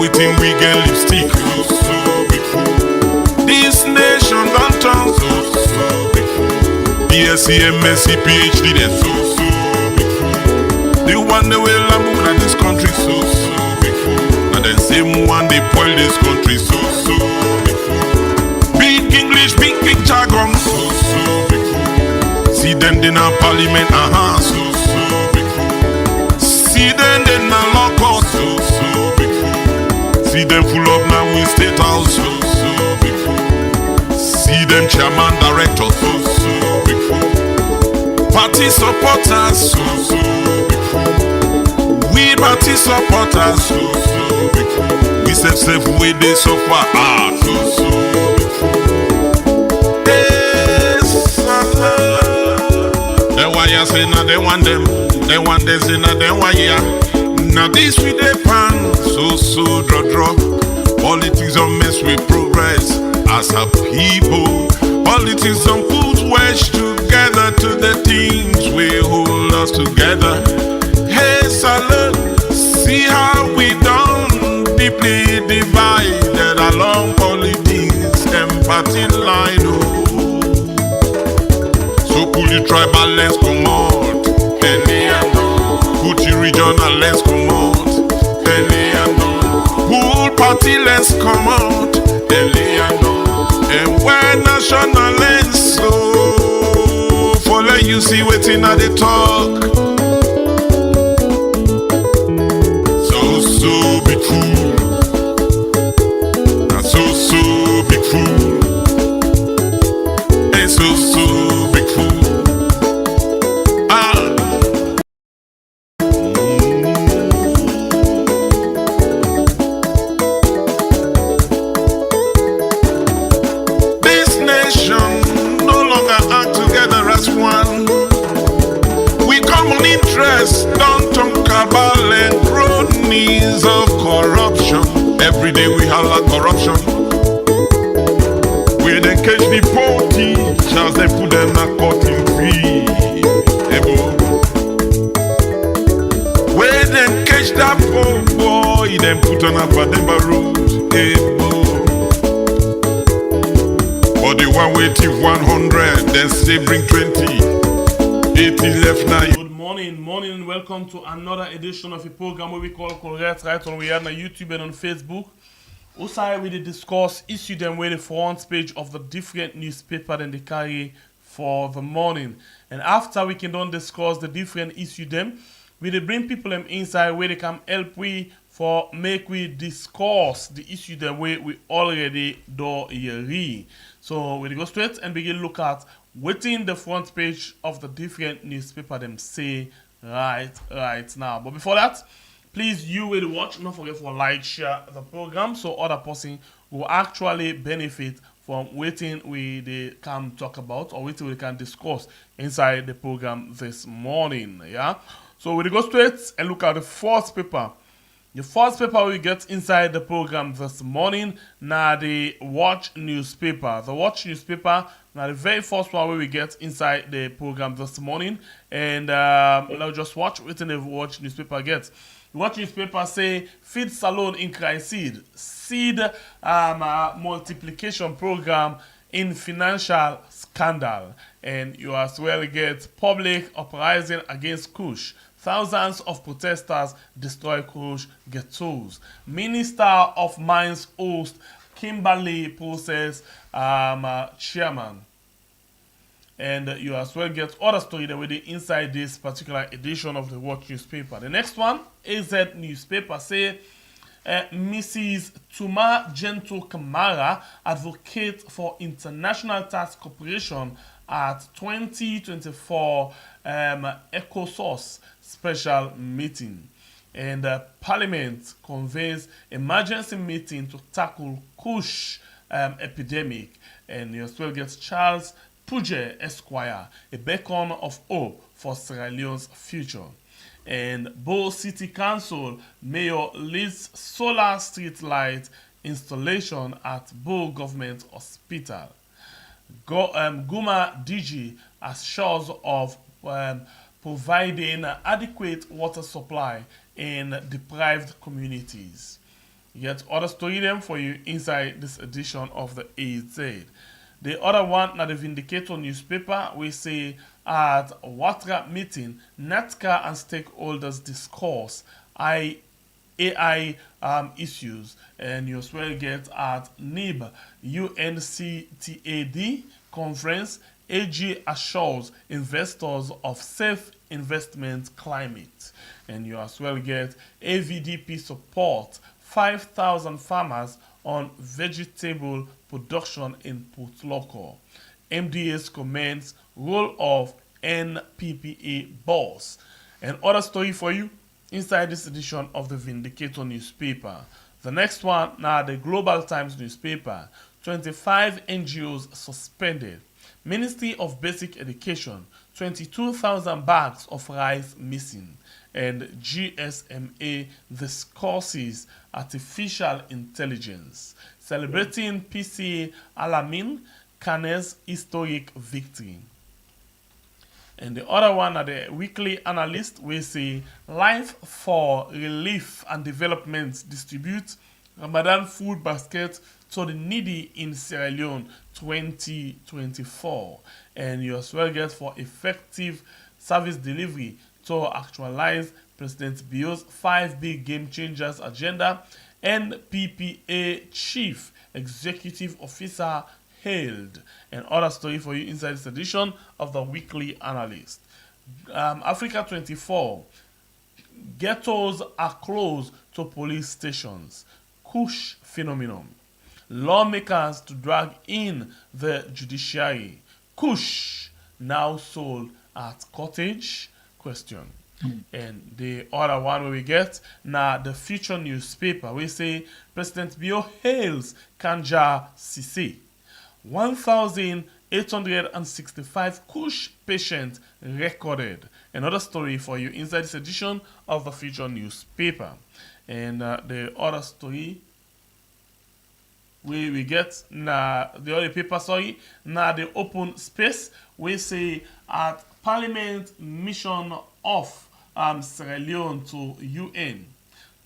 waiting we get lipstick. This nation don't turn BSc, MSc, PhD, then they want the way Lambo at this country and then same one they spoil this country Big English, big jargon see them in a parliament, see them in a law court, see them full up now in state house, see them chairman, director, party supporters, we party supporters, we safe way they suffer. Then why you say now they want them, they want this in a then why ya? Now this with the pan, so draw. Politics don't mess with progress as a people. Politics don't put wedge together to the things we hold us together. Hey salute, see how we done deeply divided along politics and party line. So pull your tribal lens come out, put your regional lens come out, pull party lens come out, and when national lens so for let you see waiting at the talk. So big fool, and so big fool, and so big fool. This nation no longer act together as one. We common interest don't talk about and cronies of corruption. Every day we holler corruption. We then catch the poor teachers, they put them a cutting fee. We then catch that poor boy, then put on a Bademba road. But the one waiting 100, then say bring 20. 80 left now. Good morning and welcome to another edition of a program where we call Correct Right on we are on YouTube and on Facebook. Also, we discuss issue them with the front page of the different newspaper that they carry for the morning. And after we can don't discuss the different issue them, we bring people them inside where they can help we for make we discuss the issue them where we already do here. So we go straight and begin look at within the front page of the different newspaper them say right now. But before that, please you will watch, don't forget for like, share the program so other person will actually benefit from waiting we can talk about or waiting we can discuss inside the program this morning. Yeah. So we go straight and look at the first paper. The first paper we get inside the program this morning now the Watch newspaper. The Watch newspaper now the very first one we get inside the program this morning, and let's just watch what the Watch newspaper gets. The Watch newspaper say feed salon in crisis, seed multiplication program in financial scandal, and you as well get public uprising against Kush. Thousands of protesters destroy Kush ghettos. Minister of Mines host Kimberley process chairman. And you as well get other story that will inside this particular edition of the Watch newspaper. The next one, AZ newspaper say Mrs. Tuma Gento Kamara advocate for international tax cooperation at 2024 ECOSOS special meeting. And Parliament convenes emergency meeting to tackle Kush epidemic. And you as well get Charles Puje Esquire, a beacon of hope for Sierra Leone's future. And Bo City Council Mayor leads solar street light installation at Bo Government Hospital. Guma DG assures of providing adequate water supply in deprived communities. You get other story them for you inside this edition of the AZ. The other one, now the Vindicator newspaper, we say at Watra meeting, NATCA and stakeholders discuss AI issues, and you as well get at NIB UNCTAD conference. AG assures investors of safe investment climate, and you as well get AVDP support 5,000 farmers on vegetable production in Putloko. MDA's comments role of NPPA boss. And other story for you inside this edition of the Vindicator newspaper. The next one, now the Global Times newspaper. 25 NGOs suspended. Ministry of Basic Education, 22,000 bags of rice missing. And GSMA discusses artificial intelligence. Celebrating PCA Alamin Khane's historic victory. And the other one at the weekly analyst, we say Life for Relief and Development distribute Ramadan food basket to the needy in Sierra Leone 2024. And you as well get for effective service delivery to actualize President Bio's 5 big game changers agenda. NPPA Chief Executive Officer hailed. And other story for you inside this edition of the Weekly Analyst. Africa 24. Ghettos are close to police stations. Kush phenomenon. Lawmakers to drag in the judiciary. Kush now sold at cottage? Question. And the other one we get now the Future newspaper. We say President Bio hails Kanja Sisi. 1,865 Kush patients recorded. Another story for you inside this edition of the Future newspaper. And the other story we get now the other paper, sorry, now the open space, we say at Parliament mission of Sierra Leone to UN.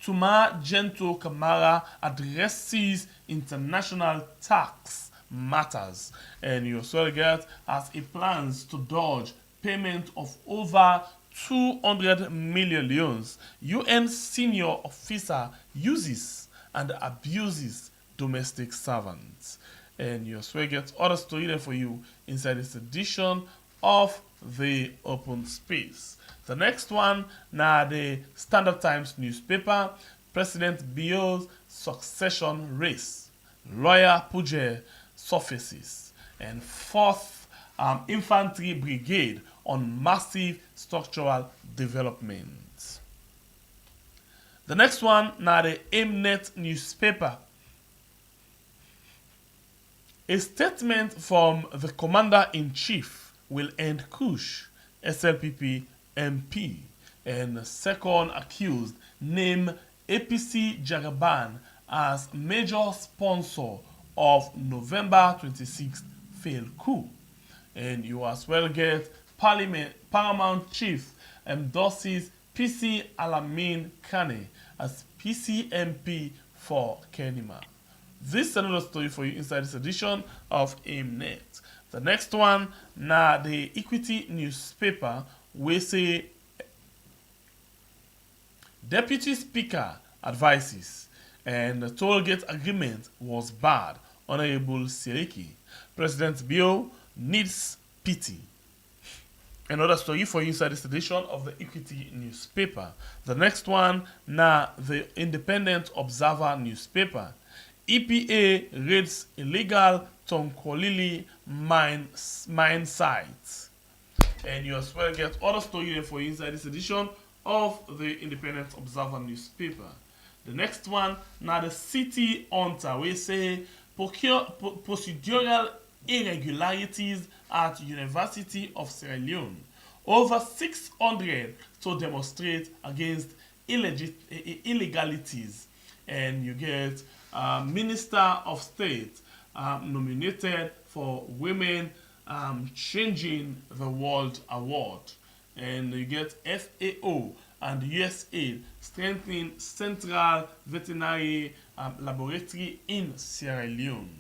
Tuma Gento Kamara addresses international tax matters, and you also get as he plans to dodge payment of over 200 million leones. UN senior officer uses and abuses domestic servants. And you also get other story there for you inside this edition of the open space. The next one, now the Standard Times newspaper. President Bio's succession race. Lawyer Puje surfaces. And 4th Infantry Brigade on massive structural development. The next one, now the Mnet newspaper. A statement from the Commander-in-Chief will end Kush, SLPP MP, and second accused named APC Jagaban as major sponsor of November 26th failed coup. And you as well get Paramount Chief endorses PC Alamin Khane as PCMP for Kenima. This is another story for you inside this edition of Mnet. The next one, now the Equity newspaper, we say Deputy Speaker advises and the toll gate agreement was bad. Honorable Siriki. President Bio needs pity. Another story for you inside this edition of the Equity newspaper. The next one, now the Independent Observer newspaper. EPA raids illegal Tonkolili mine sites. And you as well get other story for you inside this edition of the Independent Observer newspaper. The next one, now the City Hunter, we say procedural irregularities at University of Sierra Leone. Over 600 to demonstrate against illegalities. And you get Minister of State nominated for Women Changing the World Award. And you get FAO and USAID strengthening Central Veterinary Laboratory in Sierra Leone.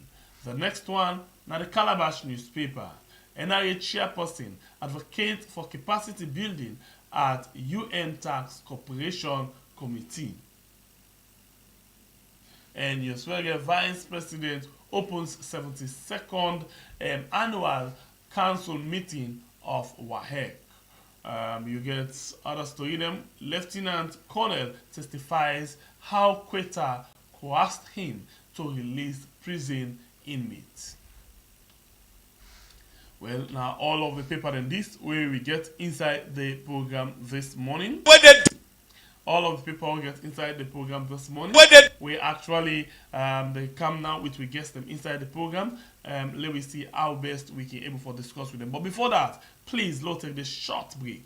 The next one, now the Calabash newspaper. NRA chairperson advocate for capacity building at UN Tax Cooperation Committee. And Yoswege Vice President opens 72nd annual council meeting of WAHEC. You get other story them. Lieutenant Colonel testifies how Quetta coerced him to release prison inmates. Well, now all of the paper in this way we get inside the program this morning. All of the people get inside the program this morning. We actually they come now which we guess them inside the program. Let me see how best we can able to discuss with them. But before that, please let's take this short break.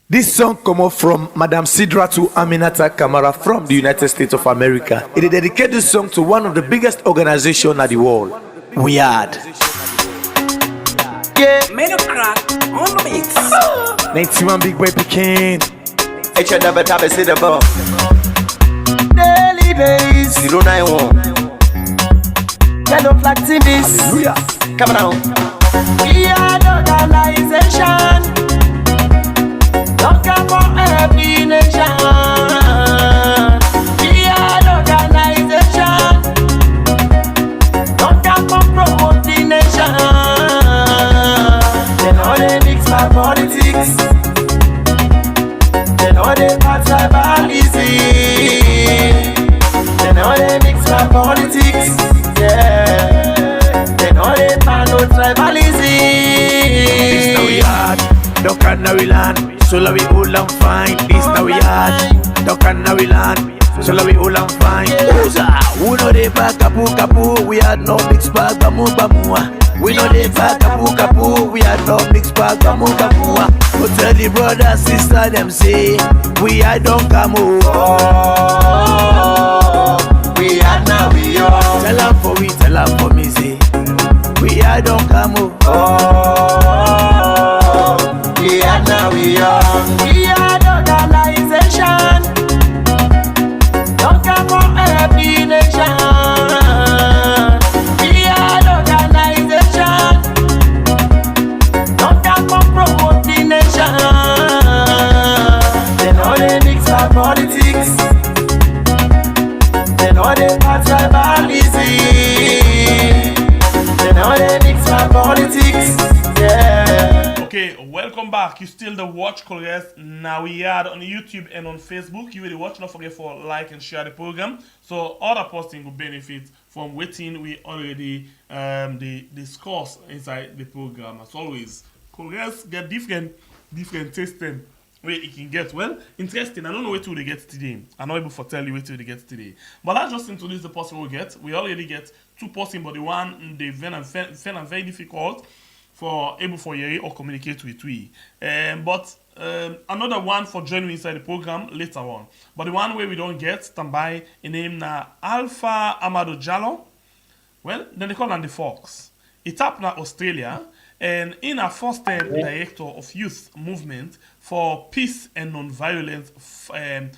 This song come up from Madam Sidra to Aminata Kamara from the United States of America. It dedicated this song to one of the biggest organizations in the world, Weird. Yeah, made a crack on the mix. 91 big boy picking. I should never have a sit above. Daily days 091. Yellow flag TVs. Hallelujah. Come on. We are the organization. Don't come for every nation. We are the organization. Don't come for promote the nation. They know they mix my politics. They know they pass tribalism. They know they mix my politics. Yeah. They know they pass no tribalism. This now we hard, duck and now we land. So la we all and fine. This now we hard, duck and now we land. So la we all and fine. Who know they back kapu kapu? We had no mix bag bamu bamu. We know they back kapu kapu. We had no mix bag bamu bamu. But tell the brother sister them say we are don't come over. We are now we are. Tell them for we, tell them for me say we are don't come over. We are now we are. We are the organization. Don't come for every nation. We are the organization. Don't come for promote the nation. They know they mix our politics. They know they pass tribalism. They know they mix my politics. Yeah. Okay, welcome back. You still the watch Colors now we are on YouTube and on Facebook. You will watch, not forget for like and share the program. So other posting will benefit from waiting we already the discuss inside the program. As always, Colors get different tasting where it can get. Well, interesting. I don't know where to they get today. I'm not able to tell you where to they get today. But I just introduce the person we get. We already get two posting, but the one they very very difficult for able for you or communicate with we. But another one for joining inside the program later on. But the one where we don't get stand by a name na Alpha Amado Jallo. Well, then they call him the Fox. It happened in Australia. And in a first-time director of youth movement for peace and non-violence, and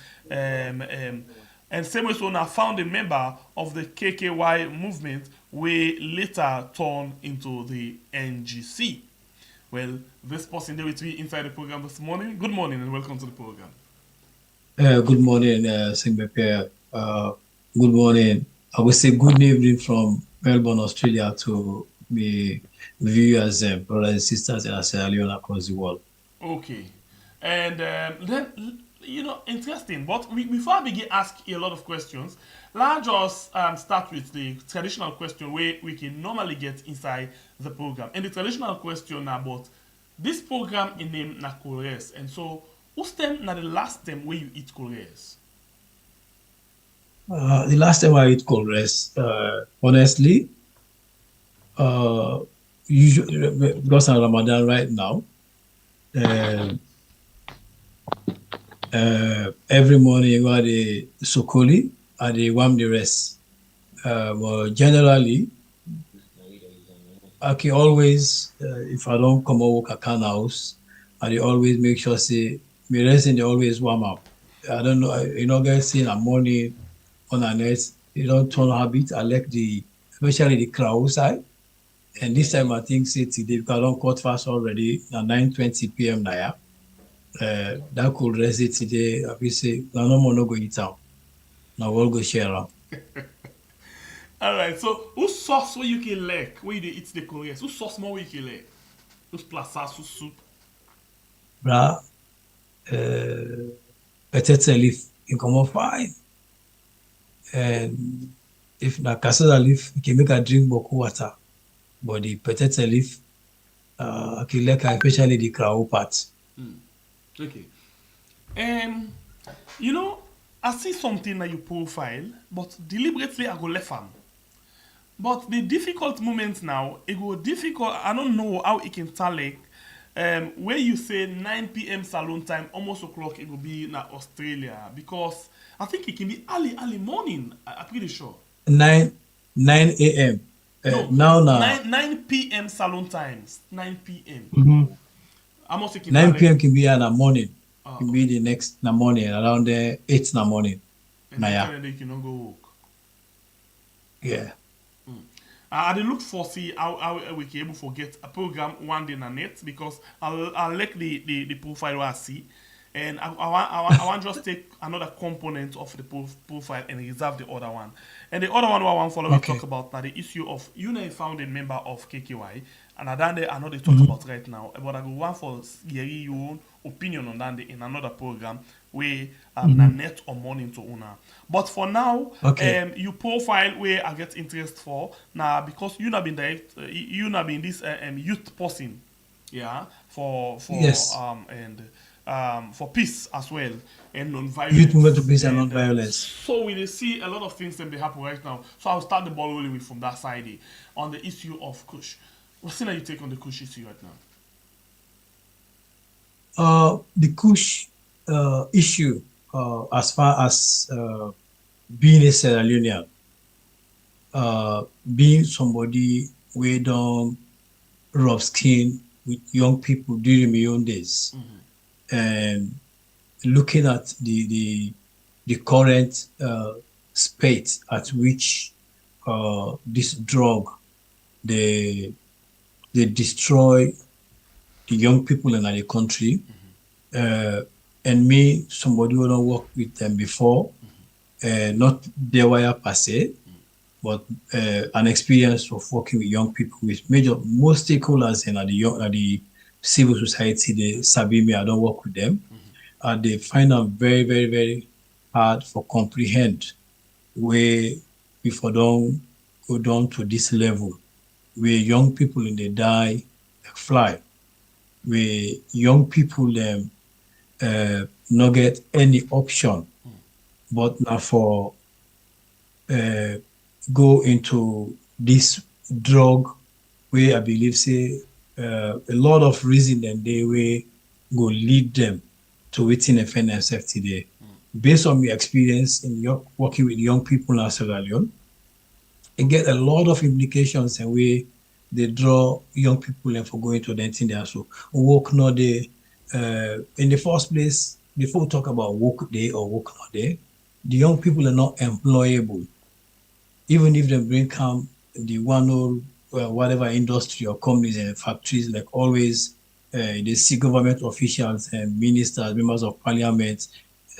same way so now found a member of the KKY movement, we later turned into the NGC. Well, this person there with me inside the program this morning. Good morning and welcome to the program. Good morning, Singbepe. Good morning. I would say good evening from Melbourne, Australia to me viewers and brothers and sisters in Sierra Leone across the world. Okay. And then, you know, interesting. But before I begin ask you a lot of questions, let's just start with the traditional question where we can normally get inside the program. And the traditional question about this program in name na Kores. And so, who's time na the last time where you eat Kores? The last time I eat Kores, honestly, usually because I'm Ramadan right now, every morning you got the sokoli and the warm the rest. But generally, I can always, if I don't come over Kakan house, I always make sure say my rest and they always warm up. I don't know, guys saying a morning on a net, you don't turn habit. I like especially the crowd side. And this time I think say today, because I don't cut fast already, at 9:20 p.m. now. That could rest it today. I will say, no more no go eat out. Now we'll go share out. All right. So, who sauce where you can like? Where you dey eat the Koreans? Who sauce more where you can like? Who's plasa, who's soup? Bra, better leaf, you come up fine. And if na cassava leaf, you can make a drink boku water. But the potato leaf, I can like especially the crow part. Okay. You know, I see something that you profile, but deliberately I go left am. But the difficult moments now, it go difficult. I don't know how it can tally. Where you say 9 p.m. salon time, almost o'clock, it will be in Australia because I think it can be early morning. I'm pretty sure. 9 a.m. No, Now 9 p.m. salon times. 9 p.m. Almost it can 9 tally. p.m. can be in the morning. Can be the next in the morning, around 8 in the morning. And then you cannot go work. Yeah. I dey look for see how we can able to get a program one day in a net because I like the profile what I see, and I want just take another component of the profile and reserve the other one. And the other one I want follow we talk about now the issue of you know a founding member of KKY, and I know they talk about right now, but I go want for Gary your own opinion on that in another program where na net or morning to una. But for now, you profile where I get interest for now because you not been direct, you not been this youth person, yeah, for Yes. for peace as well and non-violence. Youth movement to peace and non-violence. So we dey see a lot of things that they happen right now. So I'll start the ball rolling with from that side on the issue of Kush. What's that you take on the Kush issue right now? The Kush issue, as far as being a Sierra Leonean, being somebody we don't rub skin with young people during my own days, and looking at the current state at which this drug they destroy the young people in the country, and me, somebody who don't work with them before, not their wire per se, but an experience of working with young people with most stakeholders in the civil society. They sabi me, I don't work with them, and they find them very, very, very hard for comprehend where before don't go down to this level where young people in they die like fly, where young people them not get any option but now for go into this drug where I believe say a lot of reason and they will go lead them to within offend themselves today. Based on my experience in working with young people in Sierra Leone, it get a lot of implications and way they draw young people and for going to the thing there. So work not there. In the first place, before we talk about work day or work not day, the young people are not employable. Even if they bring come the one or whatever industry or companies and factories, like always, they see government officials and ministers, members of parliament,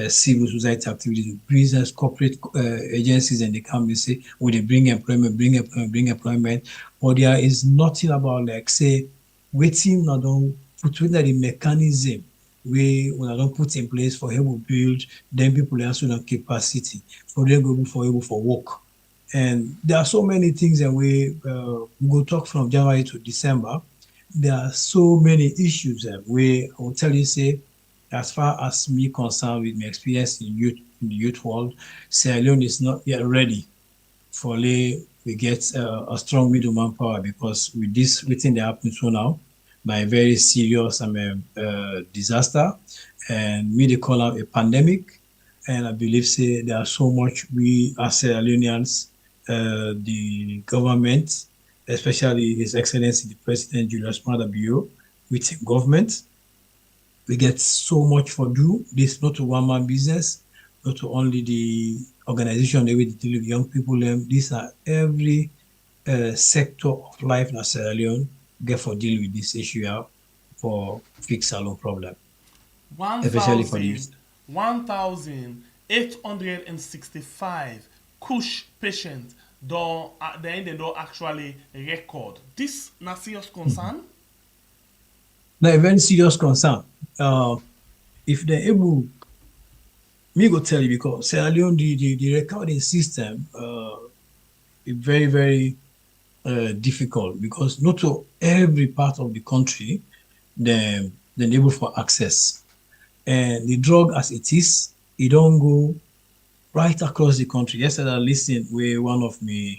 civil society activities, business, corporate agencies, and they come and say, "Will they bring employment, bring employment, bring employment?" But there is nothing about like say, waiting or don't put with the mechanism when I don't put in place for help build, then people also have capacity for them go for able for work. And there are so many things that we go talk from January to December. There are so many issues that I will tell you, say, as far as me concerned with my experience in the youth world, Sierra Leone is not yet ready for we get a strong middleman power because with this within the happening so now, by a very serious disaster, and me they call out a pandemic, and I believe say there are so much we as Sierra Leoneans, the government, especially His Excellency the President Julius Maada Bio, with government, we get so much for do. This not a one-man business, not to only the organization that we deal with young people. These are every sector of life in Sierra Leone get for deal with this issue for fix salon problem, especially for the youth. 1,865 Kush patients don't actually record. This na serious concern? Now, a very serious concern. If they're able, me go tell you because Sierra Leone, the recording system is very, very difficult because not to every part of the country they're able for access. And the drug as it is, it don't go right across the country. Yesterday I listened with one of my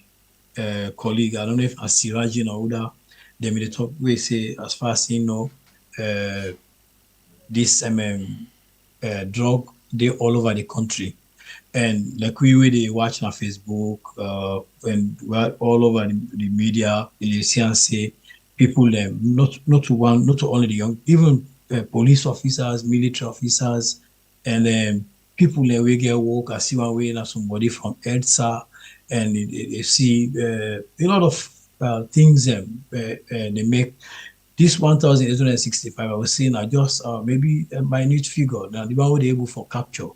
colleague, I don't know if Asirajin or Uda, they made talk we say as far as you know, this drug they all over the country. And like we they watch on Facebook, and we're all over the media, you see and say people not to only the young, even police officers, military officers, and people we get work. I see one way now somebody from EDSA, and they see a lot of things they make. This 1,865 I was saying are just maybe a minute figure. Now the one they able for capture.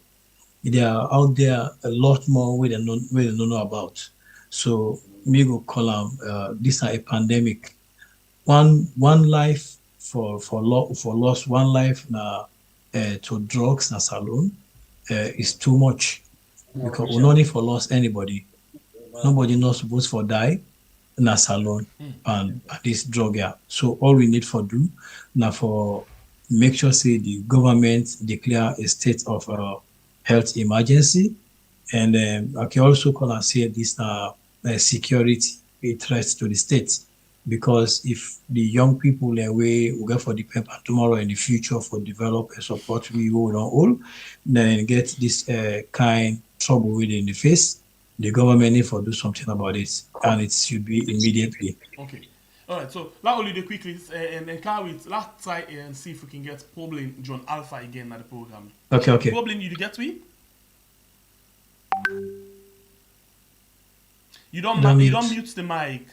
They are out there a lot more we don't know about. So me go call them this are a pandemic. One life for lost, one life na to drugs na salon is too much because we don't need for lost anybody. Nobody not supposed for die na salon and this drug here. So all we need for do now for make sure say the government declare a state of health emergency, and I can also call and say this security a threat to the state because if the young people we go for the paper tomorrow in the future for develop and support we will not all then get this kind trouble within the face, the government need for do something about it and it should be immediately. Okay. All right, so let only quickly and let's try and see if we can get Problem John Alpha again at the program. Okay. Problem, you get me? You don't mute the mic.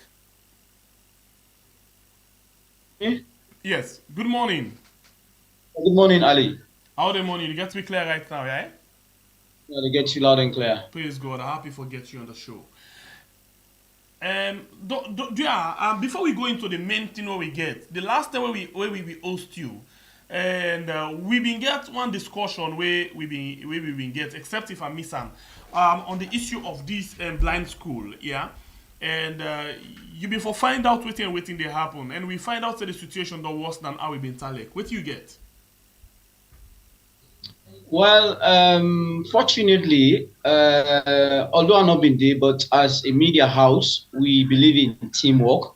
Yes. Good morning. Good morning, Ali. How the morning? You get me clear right now, right? Yeah, they get you loud and clear. Praise God. I'm happy for get you on the show. Before we go into the main thing we get, the last time we host you, and we been get one discussion where we been get, except if I miss some, on the issue of this blind school, yeah, and you before find out waiting they happen, and we find out that the situation don't worse than how we been telling. What do you get? Well, fortunately, although I've not been there, but as a media house, we believe in teamwork.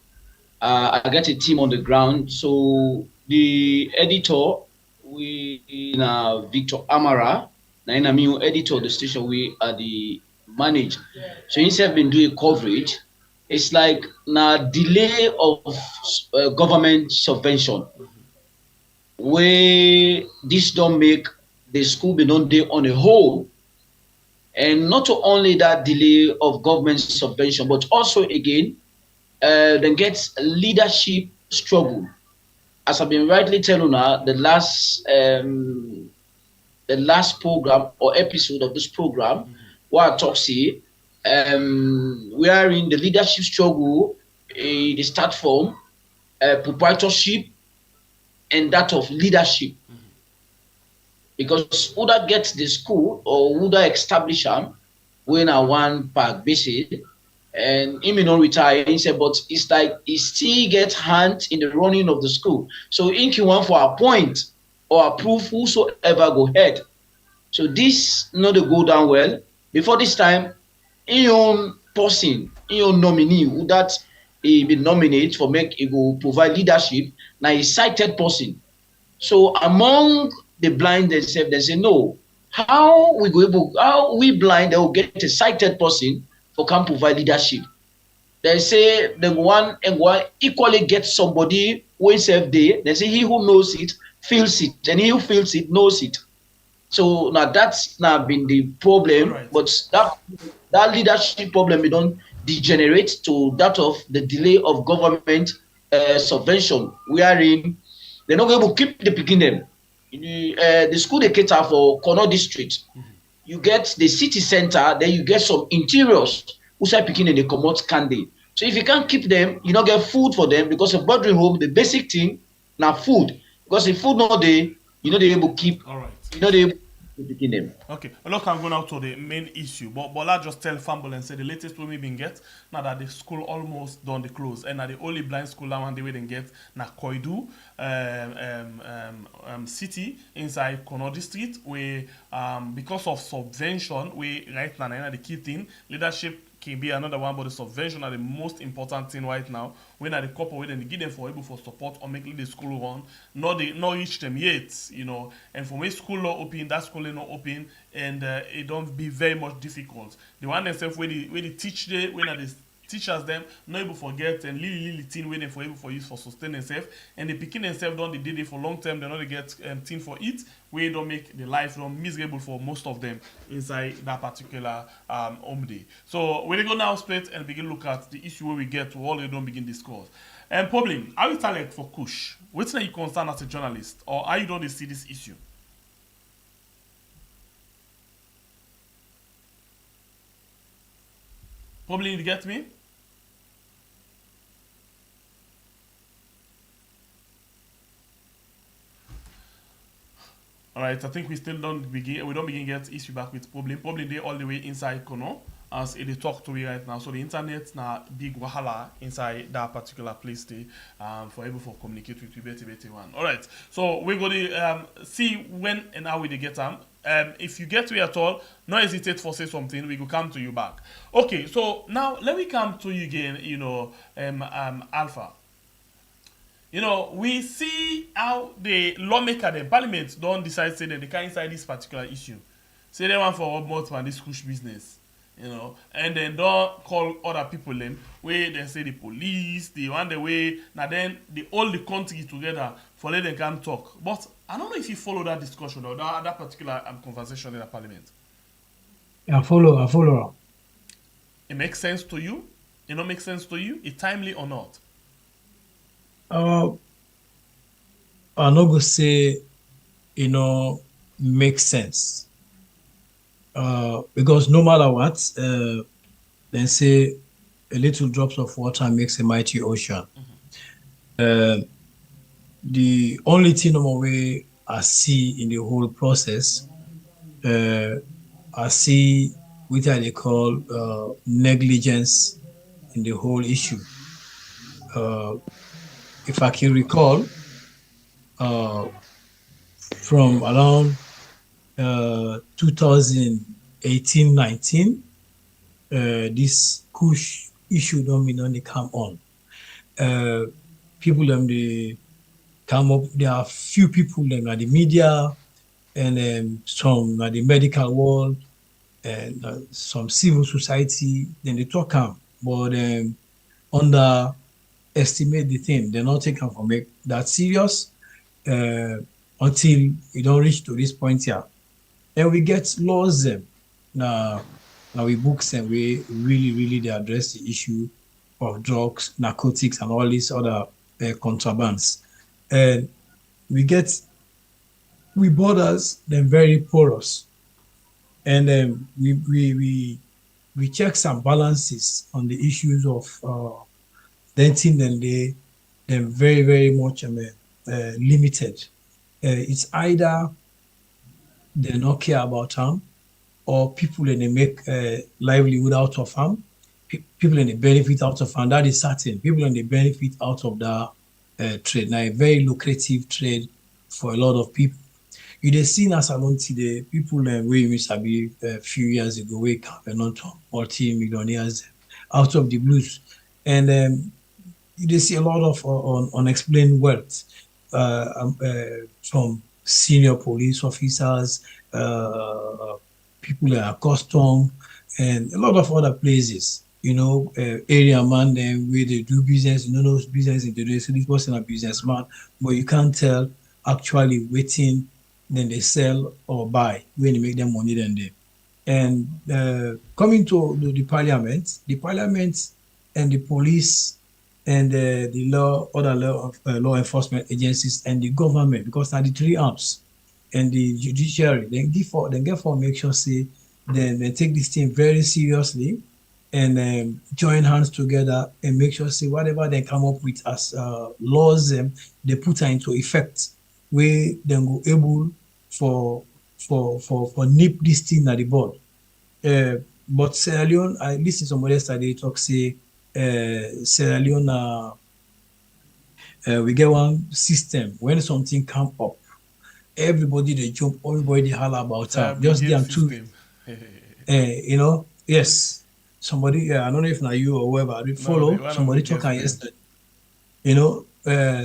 I get a team on the ground. So the editor, Victor Amara, Nainamiu editor of the station, we are the manager. So instead of been doing coverage, it's like now delay of government subvention, where this don't make the school be done there on a whole, and not only that delay of government subvention, but also again, then gets leadership struggle. As I've been rightly telling her, the last program or episode of this program, what I talk see, we are in the leadership struggle, the start from proprietorship and that of leadership. Because who that gets the school or who that establish them when I one park basis and he may not retire, he said, but it's like he still gets hand in the running of the school. So in Q1 for appoint or approve whosoever go ahead. So this not to go down well. Before this time, in own person, in own nominee who that he be nominated for make he go provide leadership, now he cited person. So among the blind themselves, they say, no, how we blind, they will get a sighted person for can provide leadership. They say the one and one equally get somebody who is there. They say he who knows it feels it, and he who feels it knows it. So now that's now been the problem, Right. but that leadership problem we don't degenerate to that of the delay of government subvention, wherein they're not able to keep the picking them. The school they cater for Kono district, you get the city center, then you get some interiors who start picking and they commot candy. So if you can't keep them, you don't get food for them because of boarding home, the basic thing now food. Because if food not there, you know they able keep, All right. you know they able to picking them. Okay, look, I'm going out to the main issue, but I just tell Fumble and say the latest we been get now that the school almost done the close, and now the only blind school that one they will get na Koidu city inside Kono district, where because of subvention, we right now the key thing leadership can be another one, but the subvention are the most important thing right now. When are the couple when they give them for able for support or make the school run, not reach them yet, you know. And for me, school not open, that school is not open, and it don't be very much difficult. The one themselves when they teach they when are the teachers them not able forget and really thing when they for able for use for sustain themselves, and the picking themselves don't they did it for long term, they not they get thing for it, where don't make the life miserable for most of them inside that particular home day. So we go now straight and begin look at the issue where we get to all they don't begin discuss. And problem, are you talent for Kush? What's you concern as a journalist, or are you don't see this issue? Probably you get me? All right, I think we still don't begin get issue back with problem. Probably they all the way inside Kono as they talk to me right now. So the internet na big wahala inside that particular place they for able for communicate with you better one. All right, so we're gonna see when and how we they get them. If you get to at all, no hesitate for say something. We will come to you back. Okay, so now let me come to you again. You know, Alpha. You know, we see how the lawmaker, the parliament, don't decide say that they can't inside this particular issue. Say they want for more for this Kush business, you know, and then don't call other people them where they say the police, the one the way, now then they all the country together for let them come talk. But I don't know if you follow that discussion or that particular conversation in the parliament. I follow. It makes sense to you? It don't make sense to you? It timely or not? I'm not gonna say, makes sense. Because no matter what, they say a little drops of water makes a mighty ocean. The only thing way I see in the whole process, I see what they call negligence in the whole issue. If I can recall, from around 2018-19, this Kush issue don't only come on. People they come up. There are few people them at the media and some at the medical world and some civil society. Then they talk but underestimate the thing. They're not taken for make that serious until you don't reach to this point here. Then we get laws them. Now we books and we really they address the issue of drugs, narcotics, and all these other contrabands. And we borders them very porous, and we check some balances on the issues of then think then they're very much limited. It's either they not care about them, or people and they make livelihood out of them. People and they benefit out of them. That is certain. People and they benefit out of that trade. Now a very lucrative trade for a lot of people. You they seen as alone today people where we used to be a few years ago we can not multi-millionaires out of the blues, and they see a lot of unexplained wealth from senior police officers, people that are custom, and a lot of other places. Area man them where they do business, those business into this. So this person a businessman, but you can't tell actually waiting, then they sell or buy when they make them money then they. And coming to the parliament and the police and the other law enforcement agencies and the government, because now the three arms and the judiciary, then get for make sure say they take this thing very seriously and join hands together and make sure say whatever they come up with as laws they put into effect where then go able for nip this thing at the board. But Sierra Leone, I listen somebody yesterday talk say Sierra Leone we get one system when something come up, everybody they jump, everybody they holler about it. Just them two, yes. Somebody, I don't know if now you or whoever, I follow somebody talking yesterday.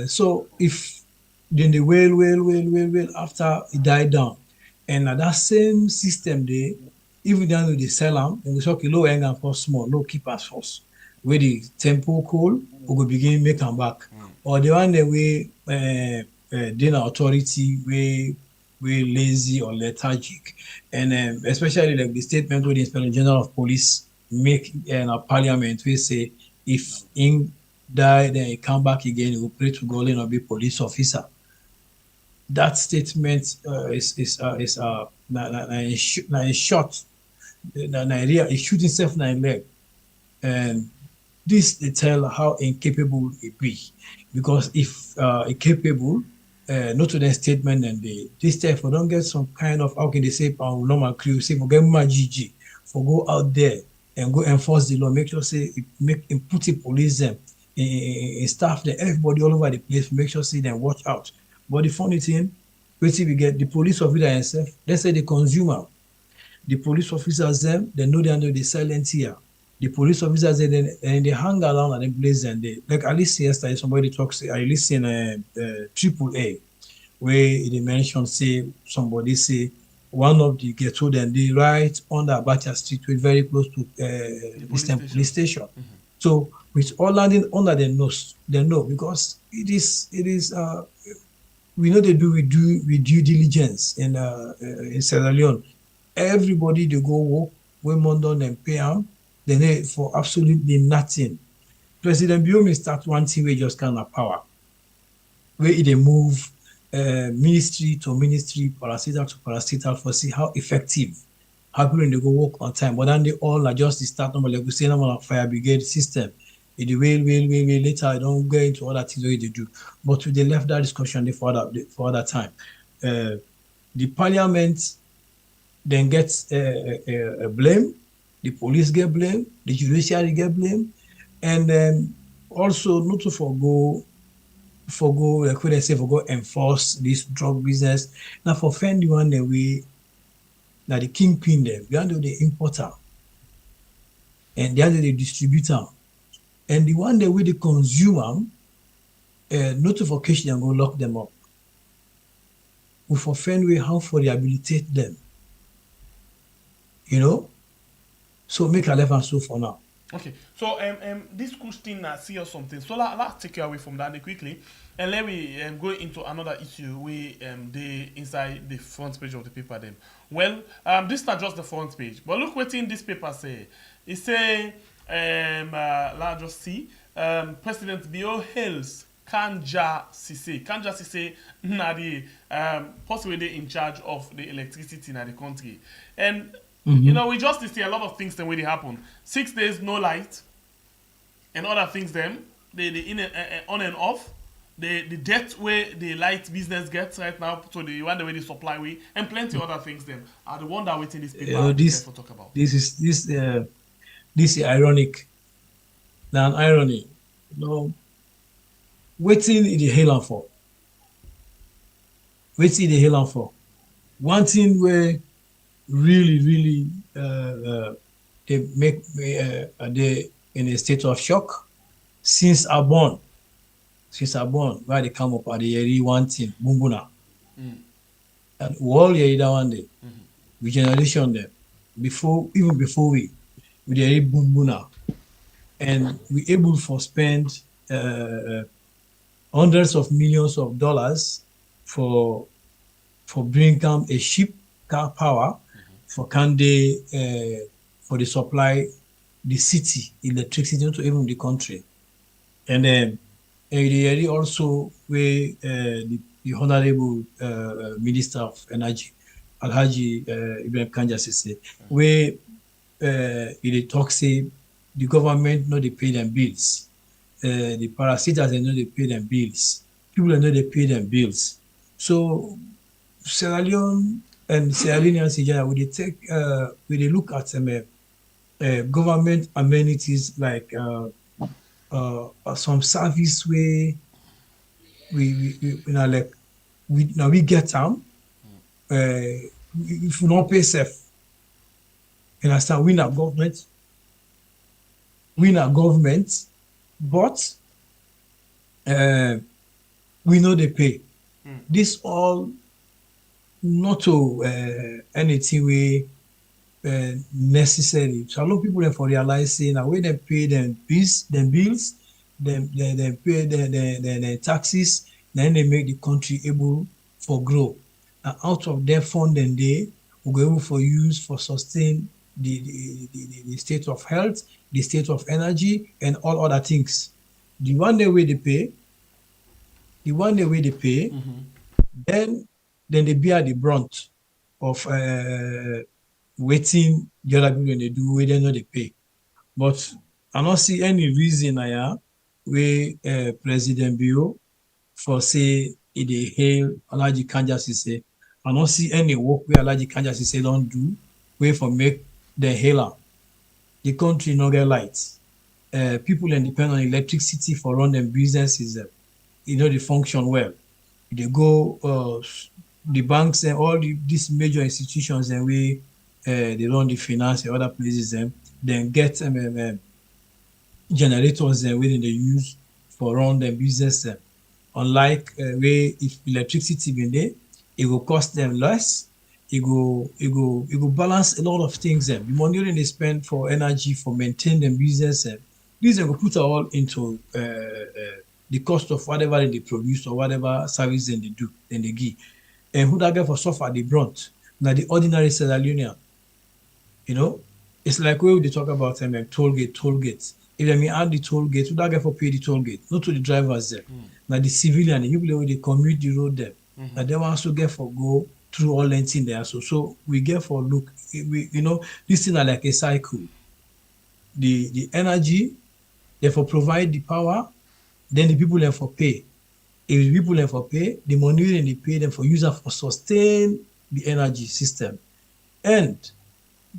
So if then the well after it died down, and at that same system they even down they sell them, and we talk low end and for small, low keep us first. Where the tempo cool, we go begin make them back. Or the one that we dinner authority we lazy or lethargic, and especially like the statement with the Inspector General of Police make in a parliament we say if in die then he come back again he will pray to God and not be police officer. That statement is a shot, he shoot himself in the leg, and this they tell how incapable it be, because if incapable, not to the statement and this time for don't get some kind of how can they say normal crew say for get GG for go out there and go enforce the law, make sure say put in police them in staff there, everybody all over the place, make sure say them watch out. But the funny thing, wait till we get the police officer himself, let's say the consumer, the police officers them, they know they under the silent here. The police officers they hang around and they blaze and they like at least yesterday somebody talks I listen AAA where they mentioned say somebody say one of the ghetto then they right under Abacha Street very close to the police station. So with all landing under the nose, they know because it is we know they do with due diligence in Sierra Leone. Everybody they go work when London and pay them, they need for absolutely nothing. President Biome start one thing where just kind of power, where they move ministry to ministry, parastatal to parastatal for see how effective, how people they go work on time. But then they all adjust the start number, like we say, normal fire brigade system. In the way later, I don't go into other things where they do. But they left that discussion for other time. The parliament then gets a blame, the police get blame, the judiciary get blame, and then also not to forgo like what they say, forgo enforce this drug business. Now for find the one that we that the kingpin them, the under the importer and the other the distributor, and the one that we the consumer, not to for catch them go lock them up. We for find way how for rehabilitate them. So make a left and so for now. Okay, so this Kush thing see or something. So let's take you away from that quickly, and let me go into another issue we they inside the front page of the paper. Then, well, this is not just the front page, but look what in this paper say. It say, let's just see, President Bio hails Kanja Sise. Kanja Sise na the possibly in charge of the electricity in the country, and. We just see a lot of things then when they happen. 6 days no light, and other things them they in on and off. The debt where the light business gets right now, so the one the way they supply way, and plenty other things them are the one that waiting this paper this talk about. This is ironic. Now an irony. Waiting in the hell for. Waiting in the hell for. One thing where really they make me they in a state of shock since I born why they come up at the year one thing bumbuna and all year that one day we generation them before we the bumbuna and we able to spend hundreds of millions of dollars for bring down a cheap car power for can they for the supply the city electricity to even the country. And then they also where the Honorable Minister of Energy, Alhaji Ibrahim Kanja say, where they talk say the government no they pay them bills, the parasitas they know they pay them bills, people know they pay them bills. So Sierra Leone and Sierra Leoneans in general, we they look at government amenities like some service where we now like we get them. If we not pay safe, you understand? We not government, but we know they pay. This all not to anything we necessary. So a lot of people then for realizing that when they pay them bills, they pay the taxes, then they make the country able for grow. And out of their funding they will go able for use for sustain the state of health, the state of energy, and all other things. The one day where they pay, then they bear the brunt of waiting the other people when they do where they know they pay. But I don't see any reason where President Bio for say they hail Alhaji Kanja Sise. I don't see any work where Alhaji Kanja Sise don't do where for make the hailer. The country no get lights. People then depend on electricity for run them businesses. They function well. They go the banks and all these major institutions and we they run the finance and other places then get generators within they use for run their business. Unlike where if electricity been there, it will cost them less. It go balance a lot of things. The money they spend for energy for maintain them business. These will put all into the cost of whatever they produce or whatever service they do, then they give. And who that get for suffer the brunt? Now the ordinary Sierra Leonean. It's like where they talk about toll gates. If they may add the toll gate, who that get for pay the toll gate? Not to the drivers there. Now the civilian, the people who they commute the road there. Now they also get for go through all length in there. So we get for look, this thing are like a cycle. The energy, therefore provide the power, then the people therefore pay. If the people therefore pay, the money then they pay them for user for sustain the energy system. And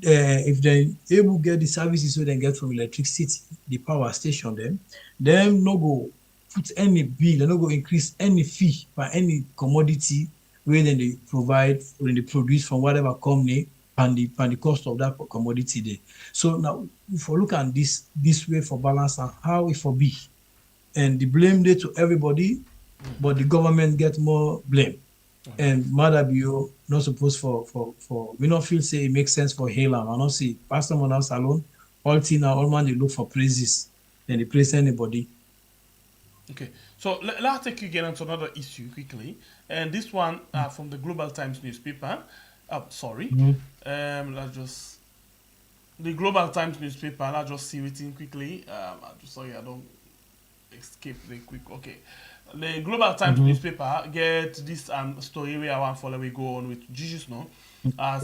if they able get the services so they get from electricity, the power station them no go put any bill, they no go increase any fee by any commodity where then they provide when they produce from whatever company and the cost of that commodity there. So now if we look at this way for balance and how it for be, and the blame there to everybody, but the government get more blame. And Madabio not supposed for we not feel say it makes sense for Halam. I don't see Pastor Monas alone, all Tina, all man they look for praises, then they praise anybody. Okay, so let's take you again onto another issue quickly, and this one from the Global Times newspaper. Let's just the Global Times newspaper. Let's just see it in quickly. Sorry, I don't escape the quick. Okay, the Global Times newspaper get this story where I want follow we go on with Jesus no as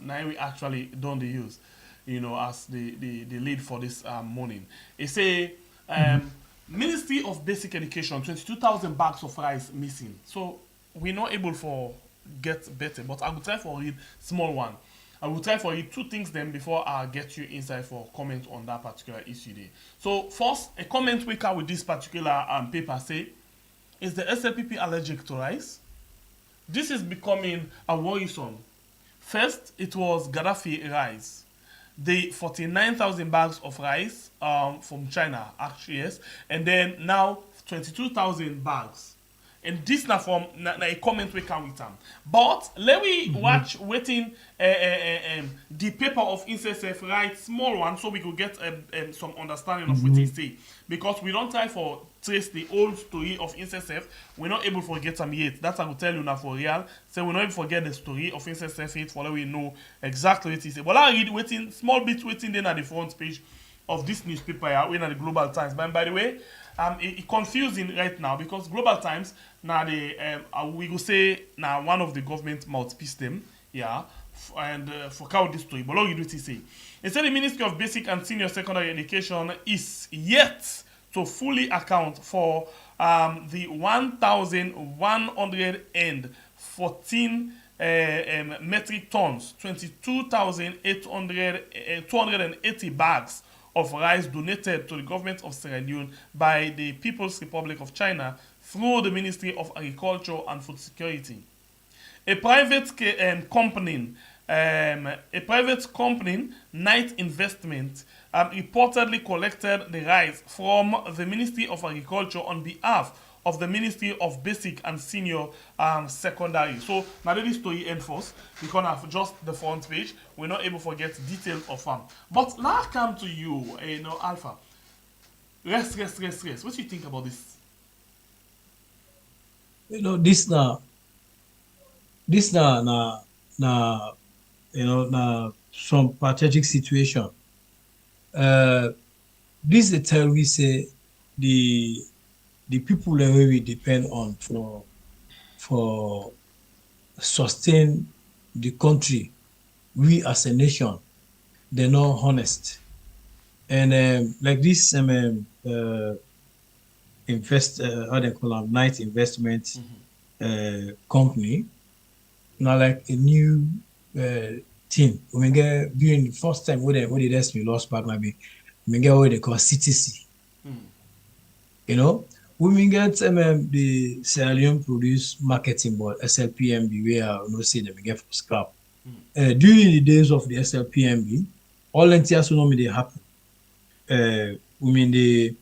now we actually don't the use, as the lead for this morning. It say Ministry of Basic Education, 22,000 bags of rice missing. So we're not able for get better, but I will try for read small one. I will try for read two things then before I get you inside for comment on that particular issue there. So first, a comment we can with this particular paper say, is the SLPP allergic to rice? This is becoming a worrisome. First, it was Gaddafi rice. The 49,000 bags of rice from China, actually, yes. And then now 22,000 bags. And this na from a comment we come with them. But let we watch waiting the paper of INSESF write small one so we could get some understanding of what he say. Because we don't try for trace the old story of INSESF, we're not able to get them yet. That's I will tell you now for real. So we're not able to forget the story of INSESF yet for we know exactly what he say. Well, I read waiting small bit waiting then at the front page of this newspaper here, when at the Global Times. But by the way, it's confusing right now because Global Times now the we go say now one of the government mouthpiece them, yeah, and for cow this story. But what you do to say? It said the Ministry of Basic and Senior Secondary Education is yet to fully account for the 1,114 metric tons, 22,280 bags of rice donated to the government of Sierra Leone by the People's Republic of China through the Ministry of Agriculture and Food Security. A private company, Night Investment, reportedly collected the rice from the Ministry of Agriculture on behalf of the Ministry of Basic and Senior Secondary. So now this story ends first because of just the front page. We're not able to get details of them. But now I come to you, Alpha. Rest. What do you think about this? This some pathetic situation. This the time we say the people that we depend on for sustain the country, we as a nation, they're not honest. And like this how they call them, Night Investment company, now like a new thing. When we get during the first time when the rest we lost back maybe we get what they call CTC. When we get the Sierra Leone Produce Marketing Board, SLPMB, where no say them get for scrap. During the days of the SLPMB, all entities they happen. They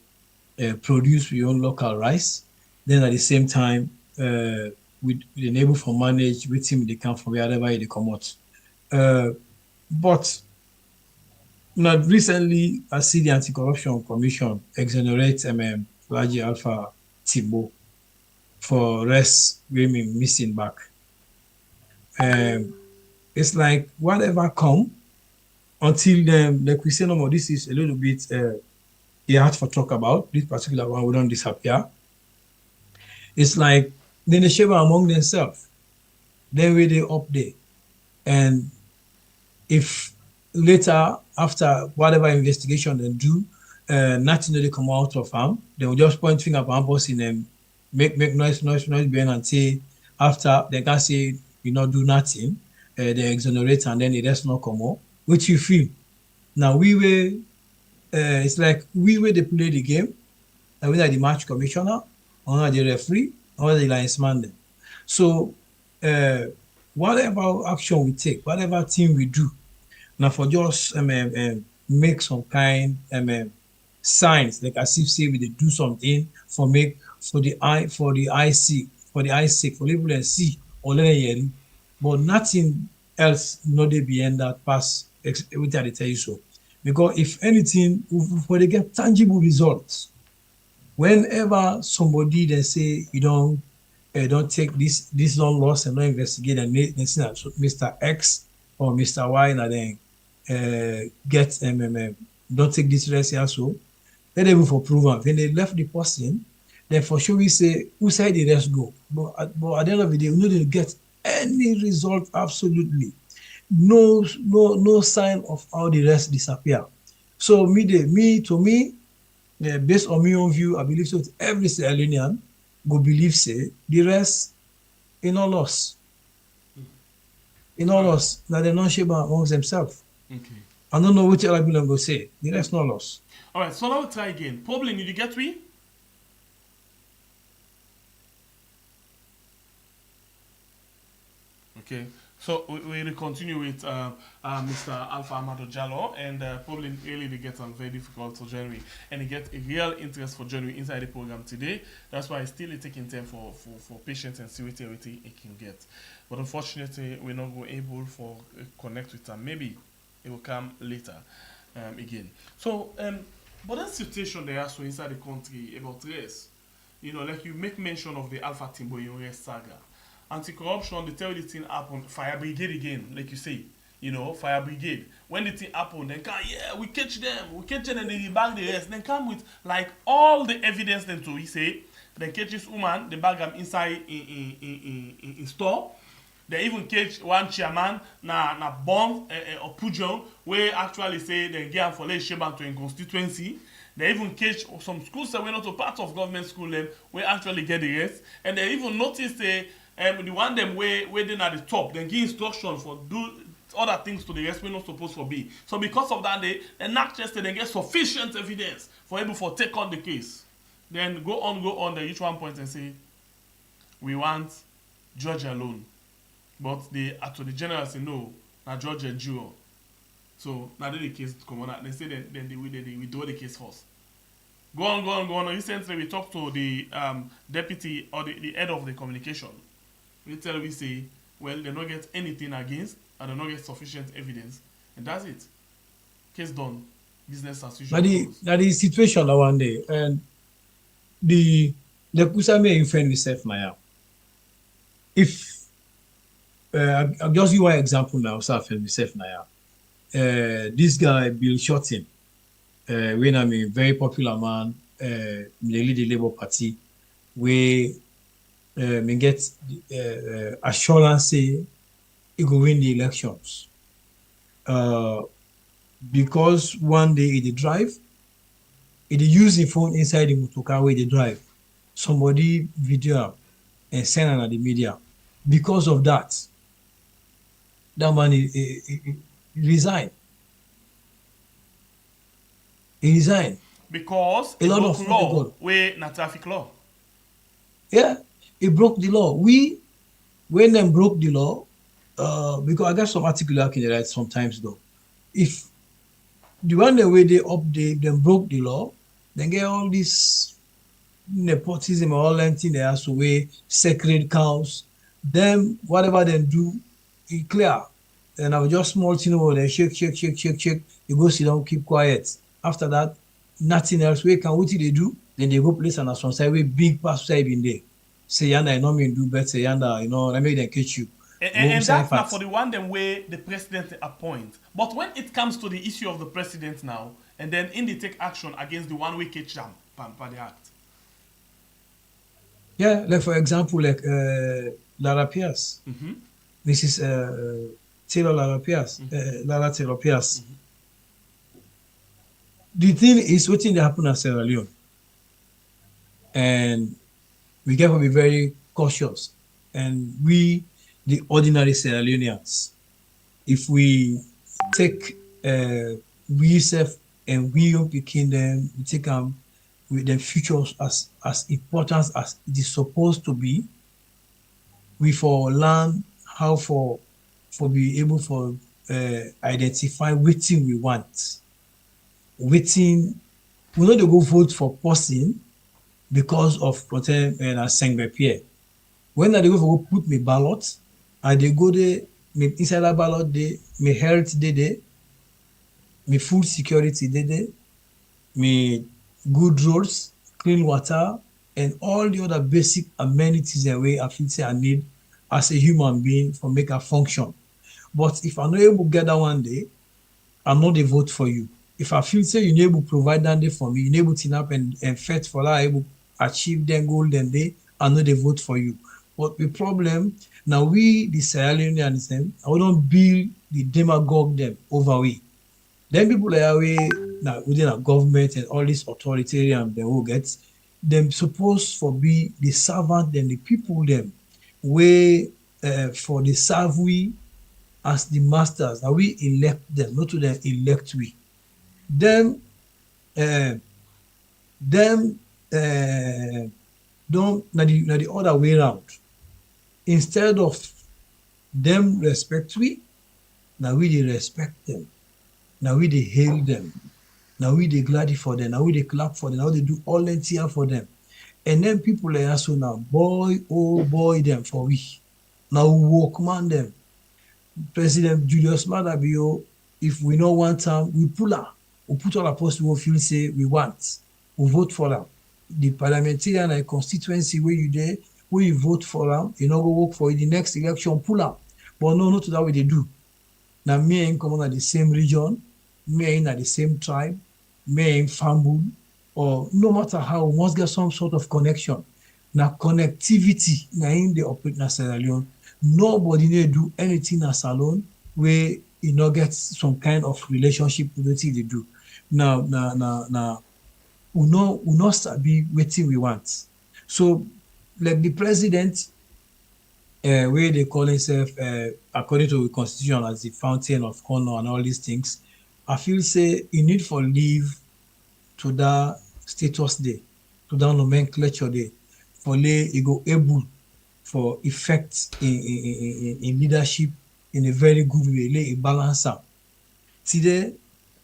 produce your own local rice. Then at the same time, we enable for manage with him they come from wherever they come out. But not recently, I see the Anti-Corruption Commission exonerate Laji Alpha Thibault for rest women missing back. It's like whatever come until then, like we say no more, this is a little bit hard for talk about. This particular one will not disappear. It's like then they share among themselves. Then we they up there. And if later, after whatever investigation they do, nothing that they come out of them, they will just point finger at us in them, make noise behind and say after they can say do nothing, they exonerate and then the rest not come out. Which you feel. Now it's like we were they play the game, and we are the match commissioner, or the referee, or the linesman. Then. So whatever action we take, whatever thing we do, now for just make some kind signs, like as if say we do something for the eye sake, for people and see or let them, but nothing else not they beyond that pass everything I tell you so. Because if anything, when they get tangible results, whenever somebody they say you don't take this long loss and not investigate and they say that Mr. X or Mr. Y and then get don't take this rest here so let them for proven. When they left the person, then for sure we say who side the rest go. But at the end of the day, we know they get any result absolutely. No sign of how the rest disappear. So based on my own view, I believe so every Sierra Leonean go believe say the rest in all loss. In all loss. Now they not share amongst themselves. Okay. I don't know which other people go say. The rest no loss. Alright, so now we'll try again. Problem, did you get me? Okay. So we will continue with Mr. Alpha Amado Jallo, and probably really they get on very difficult to join me, and he get a real interest for joining me inside the program today. That's why it's still taking time for patience and see what everything it can get. But unfortunately, we're not able for connect with him. Maybe it will come later again. So, but that situation there also inside the country about race, you know, like you make mention of the Alpha Timbo race saga. Anti-corruption, they tell you the thing happen, fire brigade again, like you say, you know, fire brigade. When the thing happen, then come, yeah, we catch them, and they bag the rest. Then come with like all the evidence then to he say, they catch this woman, they bag them inside in store. They even catch one chairman na bomb or pujon where actually say they get for late shaban to in constituency. They even catch some schools that were not a part of government school them where actually get the rest. And they even notice the one them where they at the top, then give instruction for do other things to the rest we're not supposed to be. So because of that, they not just they get sufficient evidence for able to take on the case. Then go on, they reach one point and say, we want Georgia alone. But the Attorney General say no, na Georgia Jew. So now the case come on. They say then they withdraw the case first. Go on. Recently we talked to the deputy or the head of the communication. We say, well, they don't get anything against and they don't get sufficient evidence, and that's it. Case done. Business as usual. Now the situation that one day and the Kusame in friend with Seth Maya. If I'll just give one example now, with Seth Maya. This guy Bill Shorten, when I'm a very popular man, lead the Labour Party, where me get assurance say he go win the elections. Because one day he drive, he use the phone inside the motorcar where they drive. Somebody video and send on the media. Because of that, that man he resigned. He resigned. Because a lot of of law, where not traffic law. Yeah, he broke the law. When them broke the law, because I got some article I can write sometimes though. If the one the way they update them broke the law, then get all this nepotism or all that thing they have to weigh sacred cows. Them whatever they do, it clear. And I was just small thing over there, shake. You go sit down, keep quiet. After that, nothing else. What do they do? Then they go place and some side with big pastor in there. Say yanda, I know me do better, yanda, let me then catch you. And that's not for the one them way the president appoint. But when it comes to the issue of the president now, and then in they take action against the one way catch them by the act. Yeah, like for example, like Lara Pierce. Mm-hmm. This is Taylor Lara Pierce. Lara Taylor Pierce. Mm-hmm. The thing is, what thing that happened at Sierra Leone? And we have to be very cautious. And we, the ordinary Sierra Leoneans, if we take we self and we young them, we take them with the futures as important as it is supposed to be, we for learn how for be able for identify which thing we want. Waiting, we not to go vote for person because of protect and Sengbe Pierre. When I go for put my ballot, I they go there, me inside that ballot there, my health there, my food security there, my good roads, clean water, and all the other basic amenities that way I feel say I need as a human being for make a function. But if I'm not able to get that one day, I'm not a vote for you. If I feel say you're able to provide that day for me, you're able to up and fight for that, able to achieve their goal, then they are not a vote for you. But the problem now, we the Sierra Leoneans, I don't build the demagogue them over we. Then people are away now within a government and all this authoritarian they will get them supposed for be the servant and the people them way for the serve we as the masters. Now we elect them, not to them elect we. Them don't na the other way around. Instead of Them respect we, now we they respect them. Now we they hail them. Now we they glad for them. Now we they clap for them. Now they do all that here for them. And then people like us so now, boy, oh boy, them for we. Now we walk man them. President Julius Madabio, if we know one time, we pull her. We put all our posts we feel say we want. We vote for them. The parliamentarian and constituency where you there, where you vote for them, you know go work for the next election, pull up. But no, not to that way they do. Now me and come at the same region, me and at the same tribe, me and family, or no matter how, we must get some sort of connection. Now connectivity, now in the operate na Sierra Leone, nobody need do anything as alone where you know get some kind of relationship with what they do. Now, we not sabi wetin we want. So, like the president, where they call himself, according to the constitution, as the fountain of honor and all these things, I feel say he need for leave to that status day, to that nomenclature day, for he go able for effect in leadership in a very good way, lay a balance out. Today,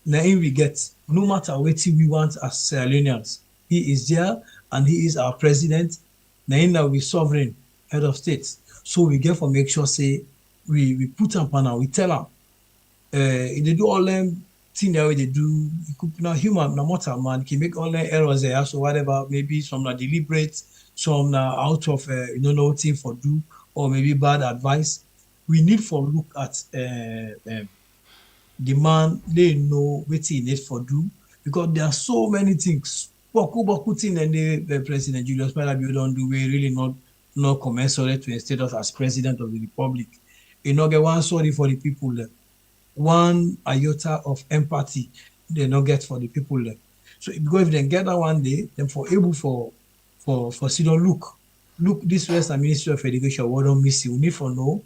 now we get, no matter what we want as Sierra Leoneans, he is there and he is our president. Now we sovereign head of state. So we get for make sure say we put him on, we tell him. They do all them things that way they do. Not human, not mortal man can make all them errors there. So whatever, maybe some are deliberate, some are out of no thing for do, or maybe bad advice. We need for look at the man, they know what he need for do, because there are so many things. Boku thing and the President Julius Malabio don't do, we really not commensurate to his status as President of the Republic. You know, get one sorry for the people there. One iota of empathy they not get for the people there. So because if they get that one day, then for able for sit down look this Western Ministry of Education, what don't miss you. We need for know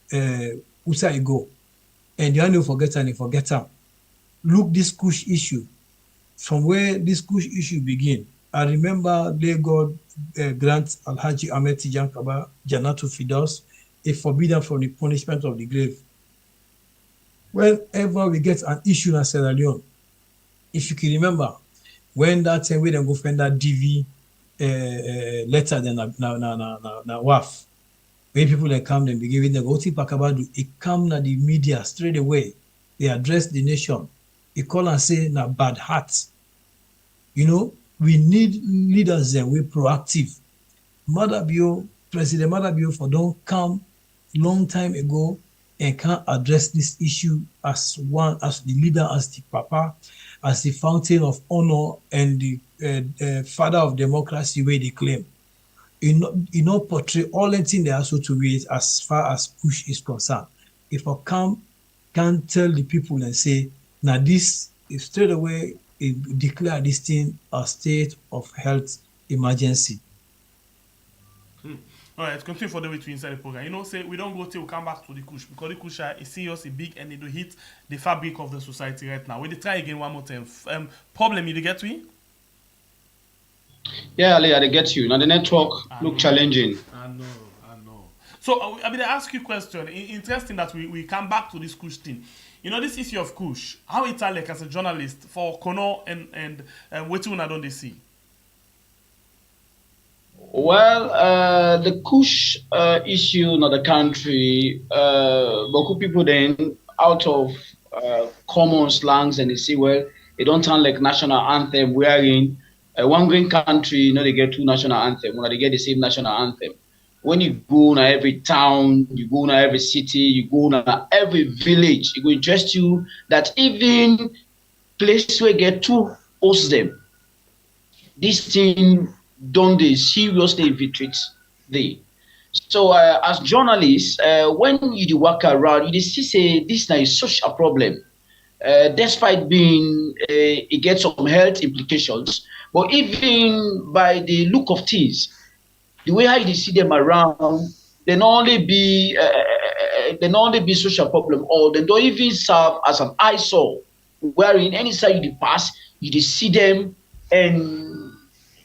who say go. And you only forget and you forget them. Look this Kush issue. From where this Kush issue begin, I remember Lagos grant Alhaji Ahmed Tijan Kaba Janatu Fidos a forbidden from the punishment of the grave. Whenever we get an issue in Sierra Leone, if you can remember, when that time we then go find that DV letter then na WAF, when people that come then be giving them what Pakabadu, it come na the media straight away. They address the nation. They call and say na bad heart. You know, we need leaders then we proactive. President Madabio for don't come long time ago and can't address this issue as the leader, as the papa, as the fountain of honor and the father of democracy where they claim. You know, portray all the things they are so to read as far as Kush is concerned. If I can tell the people and say, now this is straight away declare this thing a state of health emergency. All right, continue for the way to inside the program. You know, say we don't go till we come back to the Kush because the Kush is serious, big, and it will hit the fabric of the society right now. We try again one more time. Problem you get to? Yeah, Ali, I get you. Now the network look challenging. I know. So I mean, I ask you a question. Interesting that we come back to this Kush thing. You know, this issue of Kush, how it's like as a journalist for Kono and what you don't they see? Well, the Kush issue in the country, Boku people then out of common slangs and they say, well, it don't sound like national anthem. We are in one green country, you know, they get two national anthems, when they get the same national anthem. When you go to every town, you go to every city, you go to every village, it will interest you that even place where get to host them, this thing don't they seriously infiltrate they. So as journalists, when you walk around, you see say this is such a problem. Despite being it gets some health implications, but even by the look of things, the way how you see them around, they not only be social problem, or they don't even serve as an eyesore. Wherein any side you pass, you see them, and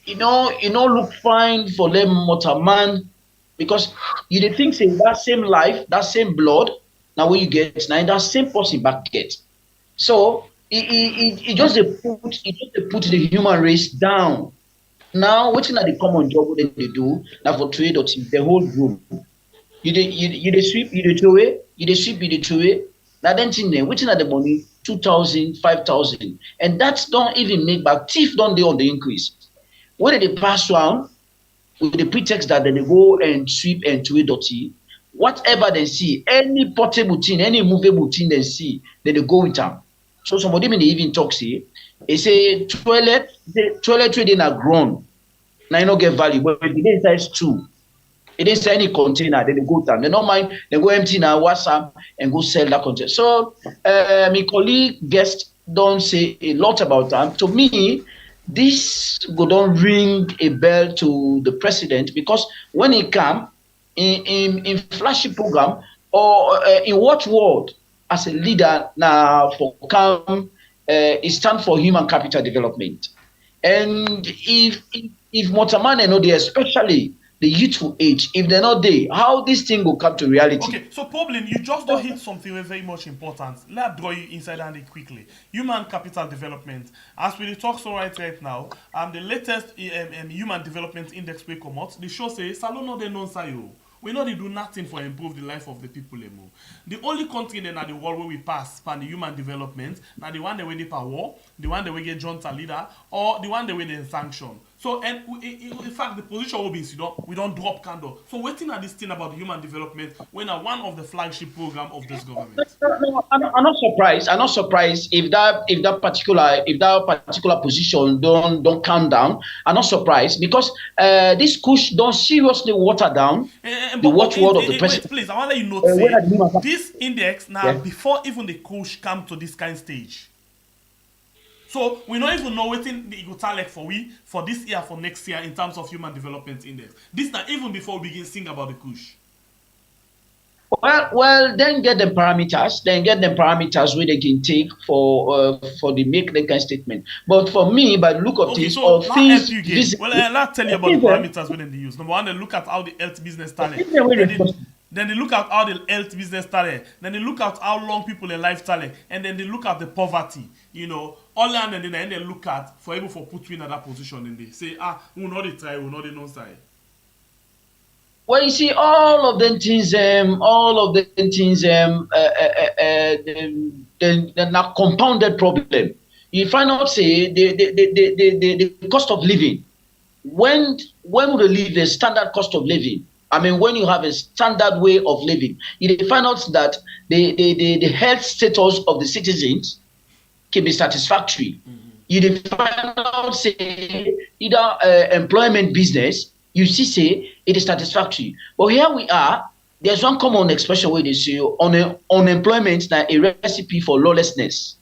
you know look fine for them motor man. because you dey think say that same life, that same blood, now when you get now that same person back get. So it just dey put the human race down. Now wetin na the common job wey dem dey do na for trade or the whole group. You dey sweep, you dey throw away, you dey sweep, you dey throw away. Na dem thing dem, wetin na the money? 2,000, 5,000, and that don even make back thief don dey on the increase. When dem dey pass round with the pretext that dem dey go and sweep and throw dirty, whatever dem see, any portable thing, any movable thing dem see, dem dey go with am. So somebody dey even talk say, e say toilet wey dey na ground na e no get value, but e dey inside stool, e dey inside any container, dem dey go with am. Dem no mind, dem go empty na WhatsApp and go sell that container. So my colleague guest don say a lot about am. To me, this go don ring a bell to the president, because when he come in flashy program or in what word as a leader now for come, it stand for human capital development. And if Motamane know, especially the youthful age, if they're not there, how this thing will come to reality? Okay, so Pauline, you just don't hit something very much important. Let's draw you inside and it quickly. Human capital development. As we talk so right now, the latest human development index we come out, the show says Salon no de non sayo. We know they do nothing for improve the life of the people anymore. The only country then at the world where we pass for the human development, now the one that we for war, the one that we get junta leader, or the one that we then sanction. So, and in fact, the position will be we don't drop candle. So, waiting at this thing about the human development when one of the flagship program of this government. No, I'm not surprised. I'm not surprised if that particular position don't calm down. I'm not surprised, because this Kush don't seriously water down the watchword of the president. Please, I want to let you know this index now before even the Kush come to this kind of stage. So we don't even know what the Igotalic for this year, for next year in terms of human development index. This not even before we begin sing about the Kush. Well, then get the parameters. Where they can take for the make that kind of statement. But for me, by the look of things, so things. Let's tell you about the parameters when they use. Number one, they look at how the health business started. Then they look at how the health business started. Then they look at how long people in life started. And then they look at the poverty. You know, all and then they look at for able for put you in that position. And they say, we know they try, we know they don't try. Well, you see, all of them things, they're not compounded problem. You find out, say, the cost of living. When we live a standard cost of living, I mean, when you have a standard way of living, you find out that the health status of the citizens can be satisfactory. You find out, say, either employment business, you see, say, it is satisfactory. But here we are, there's one common expression where they say unemployment is a recipe for lawlessness.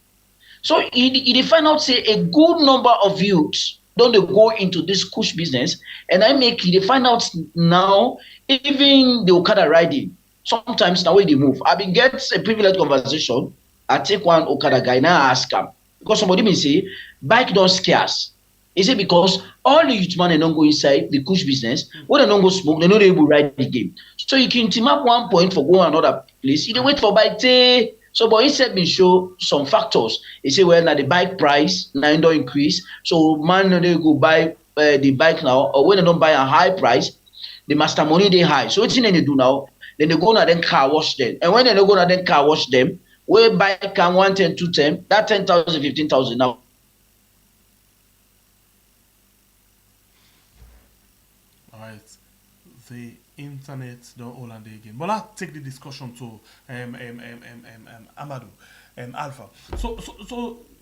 So you find out, say, a good number of youths don't they go into this Kush business, and you find out now, even the Okada riding, sometimes now when they move. I've been get a privileged conversation. I take one Okada guy, now I ask him, because somebody may say, bike don't scarce. Is it because all the youth man don't go inside the Kush business, when they don't go smoke, they know they will ride the game. So you can team up 1 point for going another place. You don't wait for bike day. So, but instead, me show some factors. He say, well, now the bike price now don't increase. So, man, they go buy the bike now, or when they don't buy a high price, the master money they high. So, what's they do now? Then they go now then car wash them, and when they don't go now then car wash them, where bike can 110, 210, that 10,000, 15,000 now. All right, the internet don't hold on again. But I'll take the discussion to Amadou Alpha. So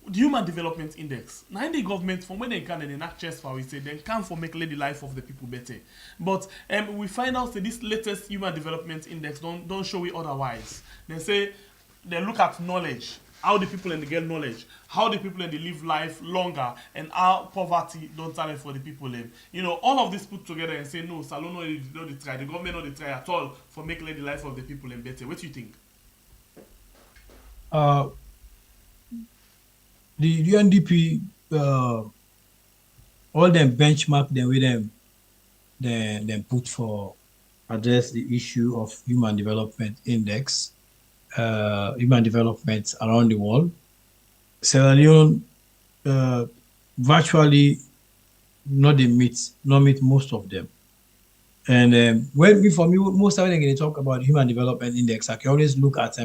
the Human Development Index. Now in the government, from when they can enact chest for we say they can for make the life of the people better. But we find out that this latest Human Development Index don't show it otherwise. They say they look at knowledge, how the people and they get knowledge, how the people and they live life longer, and how poverty don't talent for the people. You know, all of this put together and say no, Salon no they try, the government no they try at all for making the life of the people better. What do you think? The UNDP, all them benchmark them with them put for address the issue of human development index, human development around the world. Sierra Leone virtually not meet most of them. And for me, most of when they talk about human development index, I can always look at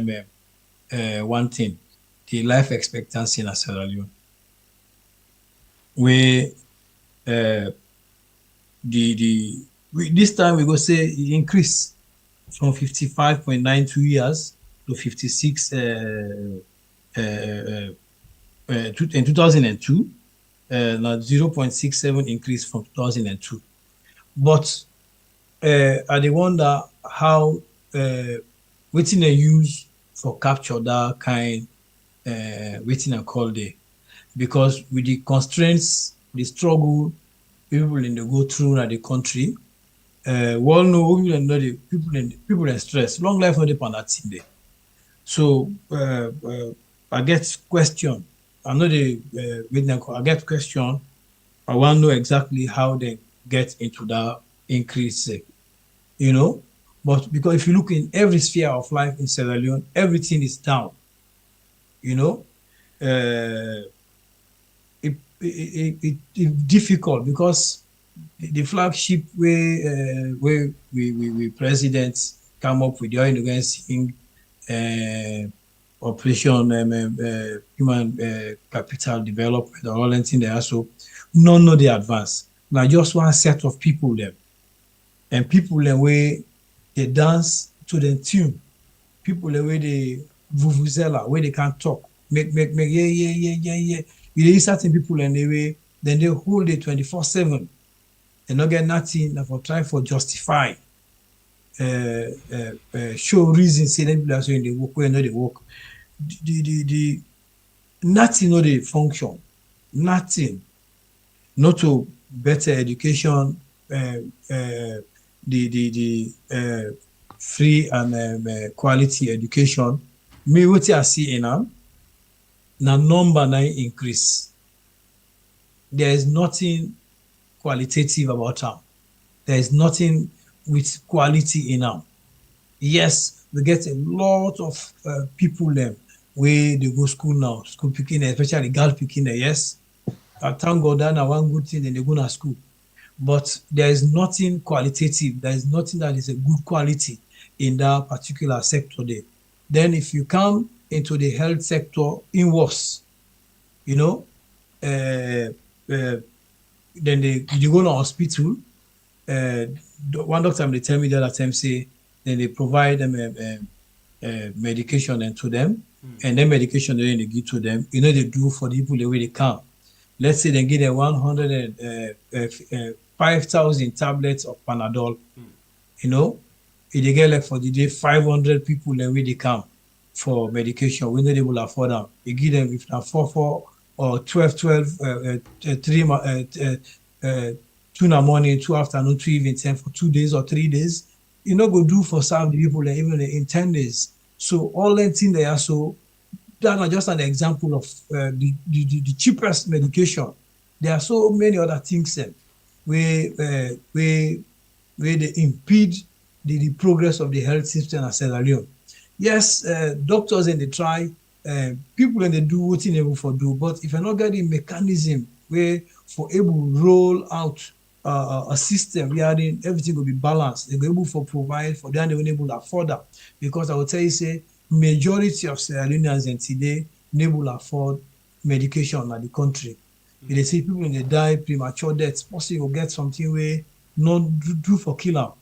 one thing, the life expectancy in Sierra Leone, where this time we go say it increased from 55.92 years to 56 in 2002, now 0.67 increase from 2002. But I dey wonder how wetin they use for capture that kind wetin I call there, because with the constraints, the struggle people in the go through in the country, we all know the people in stress. Long life not depend on that thing there. So I get question. I know I get question. I want to know exactly how they get into that increase, But because if you look in every sphere of life in Sierra Leone, everything is down, It's difficult because the flagship where we president come up with the oil against operation human capital development or all anything there, so none know the advance. Now just one set of people them, and people the way they dance to the tune, people the way they vuvuzela, where they can't talk, make yeah. You dey certain people and the way then they hold it 24/7. They not get nothing for try for justify show reason say them people are saying they work where no they work. The nothing no they function, nothing. Not to better education, the free and quality education. Me what I see in them, na number nine increase. There is nothing qualitative about them. There is nothing with quality in them. Yes, we get a lot of people them where they go school now, school picking, especially girl picking. Yes, I thank God that one good thing, then they go to school. But there is nothing qualitative. There is nothing that is a good quality in that particular sector there. Then if you come into the health sector, in worse, then you go to hospital. One doctor they tell me the other time say then they provide them medication and to them, and then medication then they give to them. They do for the people the way they can. Let's say they give them 5,000 tablets of Panadol. If they get like for the day 500 people the way they come for medication, we know they will afford them. You give them if not 4 or 12, 3 2 in the morning, 2 afternoon, 2 evening, 10 for 2 days or 3 days. Go do for some people even in 10 days. So all that thing they are so that's just an example of the cheapest medication. There are so many other things where they impede the progress of the health system in Sierra Leone. Yes, doctors and they try, people and they do what they able for do, but if you're not getting mechanism where for able to roll out a system where everything will be balanced, they go able for provide for them, they will able to afford that. Because I will tell you, say majority of Sierra Leoneans and today able afford medication in the country. They see people in they die premature deaths, possibly will get something where not do for killer,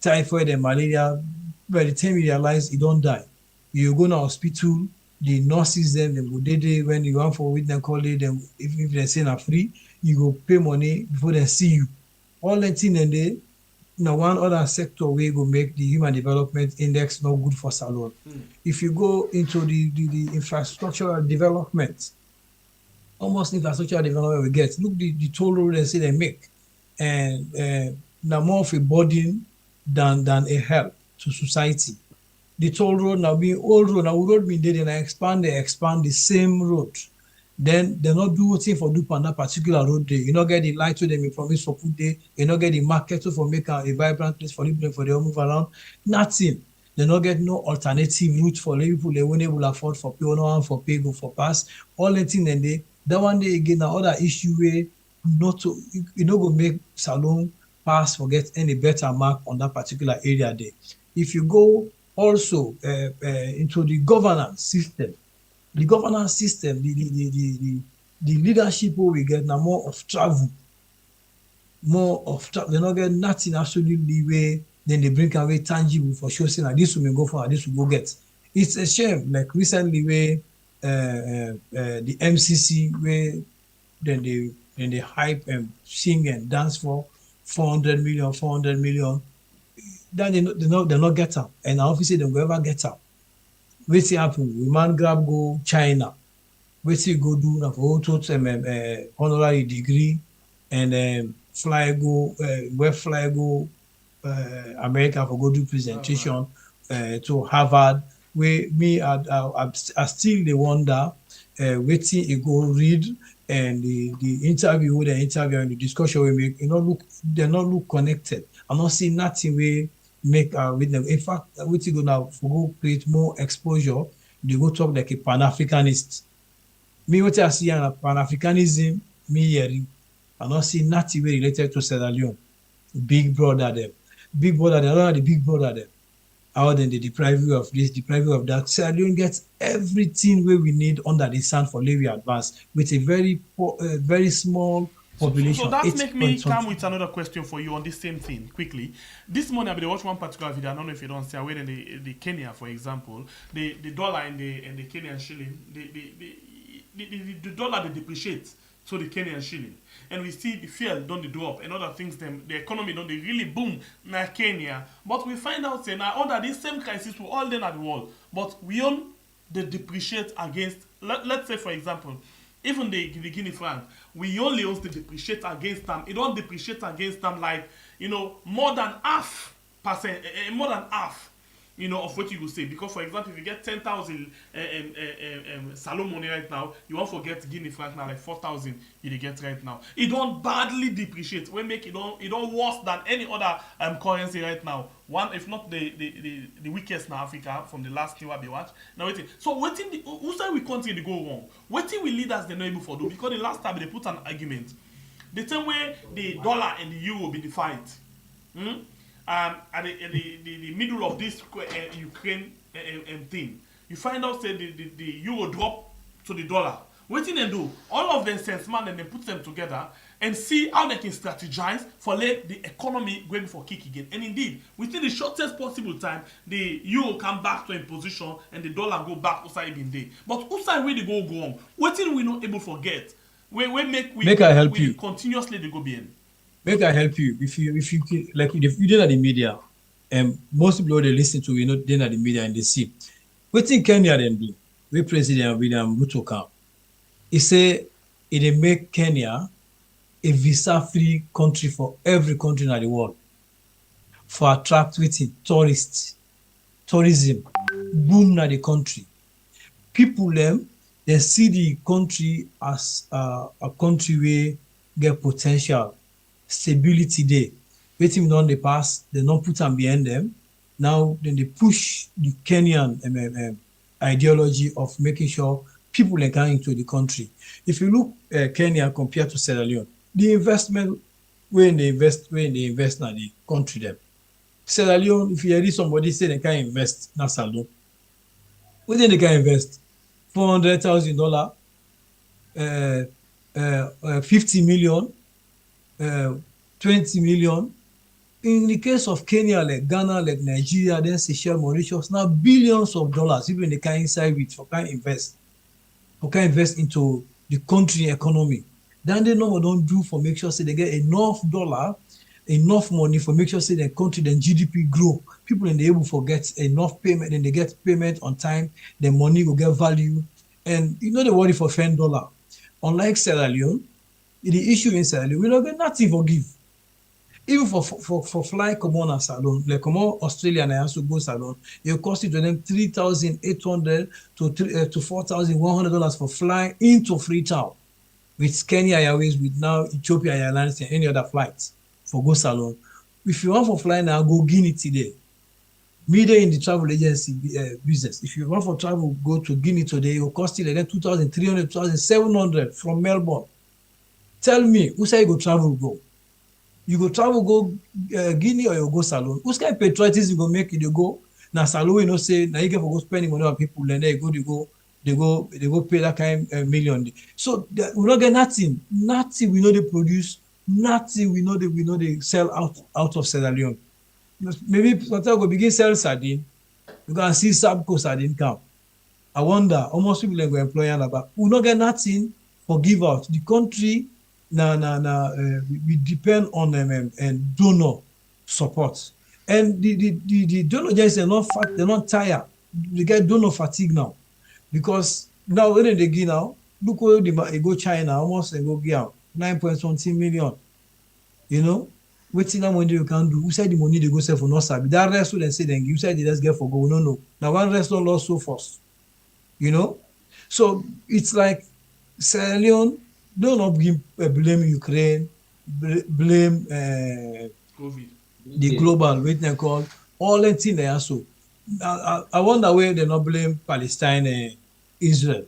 typhoid and malaria. By the time you realize you don't die, you go to hospital, the nurses them go they when you want for with them call them if they say not free, you go pay money before they see you. All that thing and they now one other sector where go make the human development index not good for Salon. If you go into the infrastructural development, almost infrastructural development we get. Look the toll road they say they make, and now more of a burden than a help to society. The toll road now being old road, now road being there, and they expand the same road. then they not do thing for do on that particular road day. You not get the light to them in promise for put day. You not get the market to for make a vibrant place for people for them move around. Nothing. They not get no alternative route for people they won't able afford for pay no one for pay go for pass. All the thing then they that one day again another issue where not to you know go make Salone pass for get any better mark on that particular area there. If you go also into the governance system, the leadership wey we get na more of travel. They not get nothing absolutely where then they bring away tangible for sure saying this will go for this will go get. It's a shame like recently where the MCC where then they hype and sing and dance for 400 million. Then they not get up, and obviously they will ever get up. Wetin happen? We man grab go China. Wetin go do na for honorary degree, and fly go America for go do presentation to Harvard. Where me I still dey wonder wetin e go read, and the interview wey dem interview and the discussion we make, they not look connected. I'm not seeing nothing wey make with them. In fact, wetin go now for go create more exposure. They go talk like a Pan-Africanist. Me wetin I see a Pan-Africanism, me hearing. I not see nothing wey related to Sierra Leone. Big brother them. I don't know the big brother them. How then they deprive you of this, deprive you of that. Sierra Leone gets everything where we need under the sun for Levi advance with a very small population. So that make me come with another question for you on this same thing quickly. This morning I watched one particular video. I don't know if you don't see where in the Kenya, for example, the dollar and the Kenyan shilling, the dollar they depreciate, so the Kenyan shilling, and we see the fuel don't they drop and other things. Them the economy don't they really boom na Kenya, but we find out say now under this same crisis we all then at the world, but we own they depreciate against. Let's say for example. Even the Guinea franc, we only also depreciate against them. It don't depreciate against them like, more than half percent, more than half, of what you will say. Because for example, if you get 10,000 Salone money right now, you won't forget Guinea franc now like 4,000 you get right now. It don't badly depreciate. We make it don't worse than any other currency right now. One, if not the weakest in Africa from the last year we watch. Now waiting. So waiting who say we continue to go wrong? Waiting we leaders they not able to do, because the last time they put an argument. The same way the dollar and the euro be the fight. At the middle of this Ukraine thing, you find out say the euro drop to the dollar. What they do? All of them sense man and they put them together and see how they can strategize for let the economy going for kick again. And indeed, within the shortest possible time, the euro come back to a position and the dollar go back outside in day. But outside where they go wrong, what thing we not able to forget? We continuously they go behind. Make I help you. If you like if you did at the media, and most people they listen to then at the media and they see. What in Kenya then do? We President William Ruto come. He say it make Kenya a visa-free country for every country in the world for attract tourists, tourism, boom na the country. People they see the country as a country where get potential, stability there. Waiting on the past, they don't put them behind them. Now then they push the Kenyan ideology of making sure people are coming into the country. If you look Kenya compared to Sierra Leone, the investment when they invest in the country them. Sierra Leone, if you hear somebody say they can't invest, not Salone. When they can invest $400,000, 50 million, 20 million. In the case of Kenya, like Ghana, like Nigeria, then Seychelles, Mauritius, now billions of dollars, even they can inside with for can invest into the country economy. Then they know what don't do for make sure say they get enough dollar, enough money for make sure say the country, then GDP grow. People and they able to get enough payment, then they get payment on time, the money will get value. And they worry for $10. Unlike Sierra Leone, the issue in Sierra Leone, we don't get nothing for give. even for fly come on a salon, like come on Australia and also go salon, it will cost you to them $3,800 to $4,100 for flying into Freetown with Kenya Airways, with now Ethiopia Airlines and any other flights for go salon. If you want for flying now, go Guinea today. Me there in the travel agency business. If you want for travel, go to Guinea today. It will cost you like that 2,300, 2,700 from Melbourne. Tell me, who say you go travel go? You go travel go Guinea or you go salon? Who's kind of patriotism you go make you go? Now salon, you know, say now you get for go spending money on people, and then they go pay that kind of million. So we not get nothing. Nothing we know they produce. Nothing we know they sell out of Sierra Leone. Maybe sometimes we begin sell sardine. You can see Sabco sardine come. I wonder how much people go employ and about. We not get nothing for give out. The country we depend on them and donor support. And the donor just they're not tired. They get donor fatigue now. Because now when they give now, look where they go China, almost they go give 9.something million. You know? Wetin that money you can do? Who said the money they go sell for not sabi? That rest wey dem say dem give, you said they just get for go. No. Now one rest don lost so fast. You know? So it's like Sierra Leone, do not blame Ukraine, blame COVID. the global, what they call, all the things they are so. I wonder where they not blame Palestine, Israel,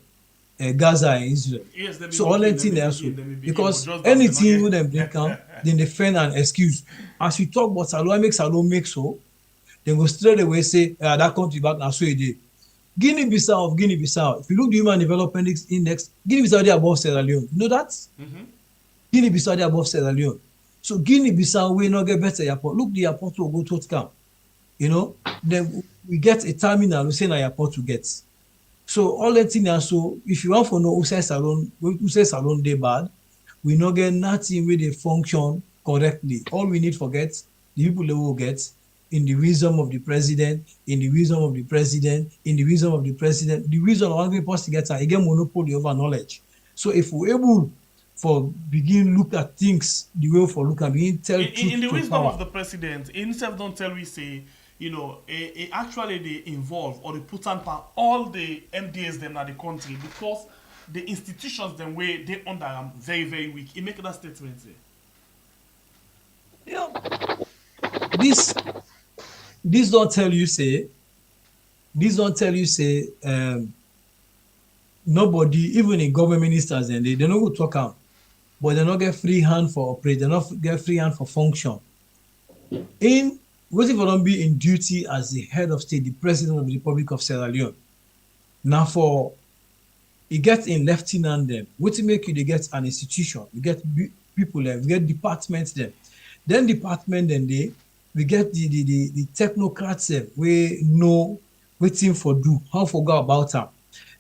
Gaza and Israel. Yes, So all the things they are so. Because anything with them bring come, then they find an excuse. As we talk about Salon make so, they go straight away say, that country back now so it is. Guinea-Bissau. If you look the Human Development Index, Guinea-Bissau they above Sierra Leone. You know that? Mm-hmm. Guinea-Bissau they above Sierra Leone. So Guinea-Bissau we not get better airport. Look the airport will go to camp. You know, then we get a terminal. We say na airport to get. So all that thing are so. If you want to know who says salon they bad, we not get nothing where they function correctly. All we need forget the people they will get. In the wisdom of the president, the reason of one people to get again monopoly over knowledge. So if we're able for begin look at things the way for look and begin tell truth in the to wisdom power. of the president, himself don't tell we say, you know, actually they involve or they put on par all the MDAs them in the country because the institutions them way they under are very, very weak. He make that statement there. Yeah. This don't tell you say nobody, even in government ministers, and they don't go talk out, but they not get free hand for operate, they not get free hand for function. In waiting for them be in duty as the head of state, the president of the Republic of Sierra Leone. Now for it get in lieutenant them, what to make you they get an institution, you get people there, we get departments there. Then department then we get the technocrats there, we know waiting for do, how for go about them.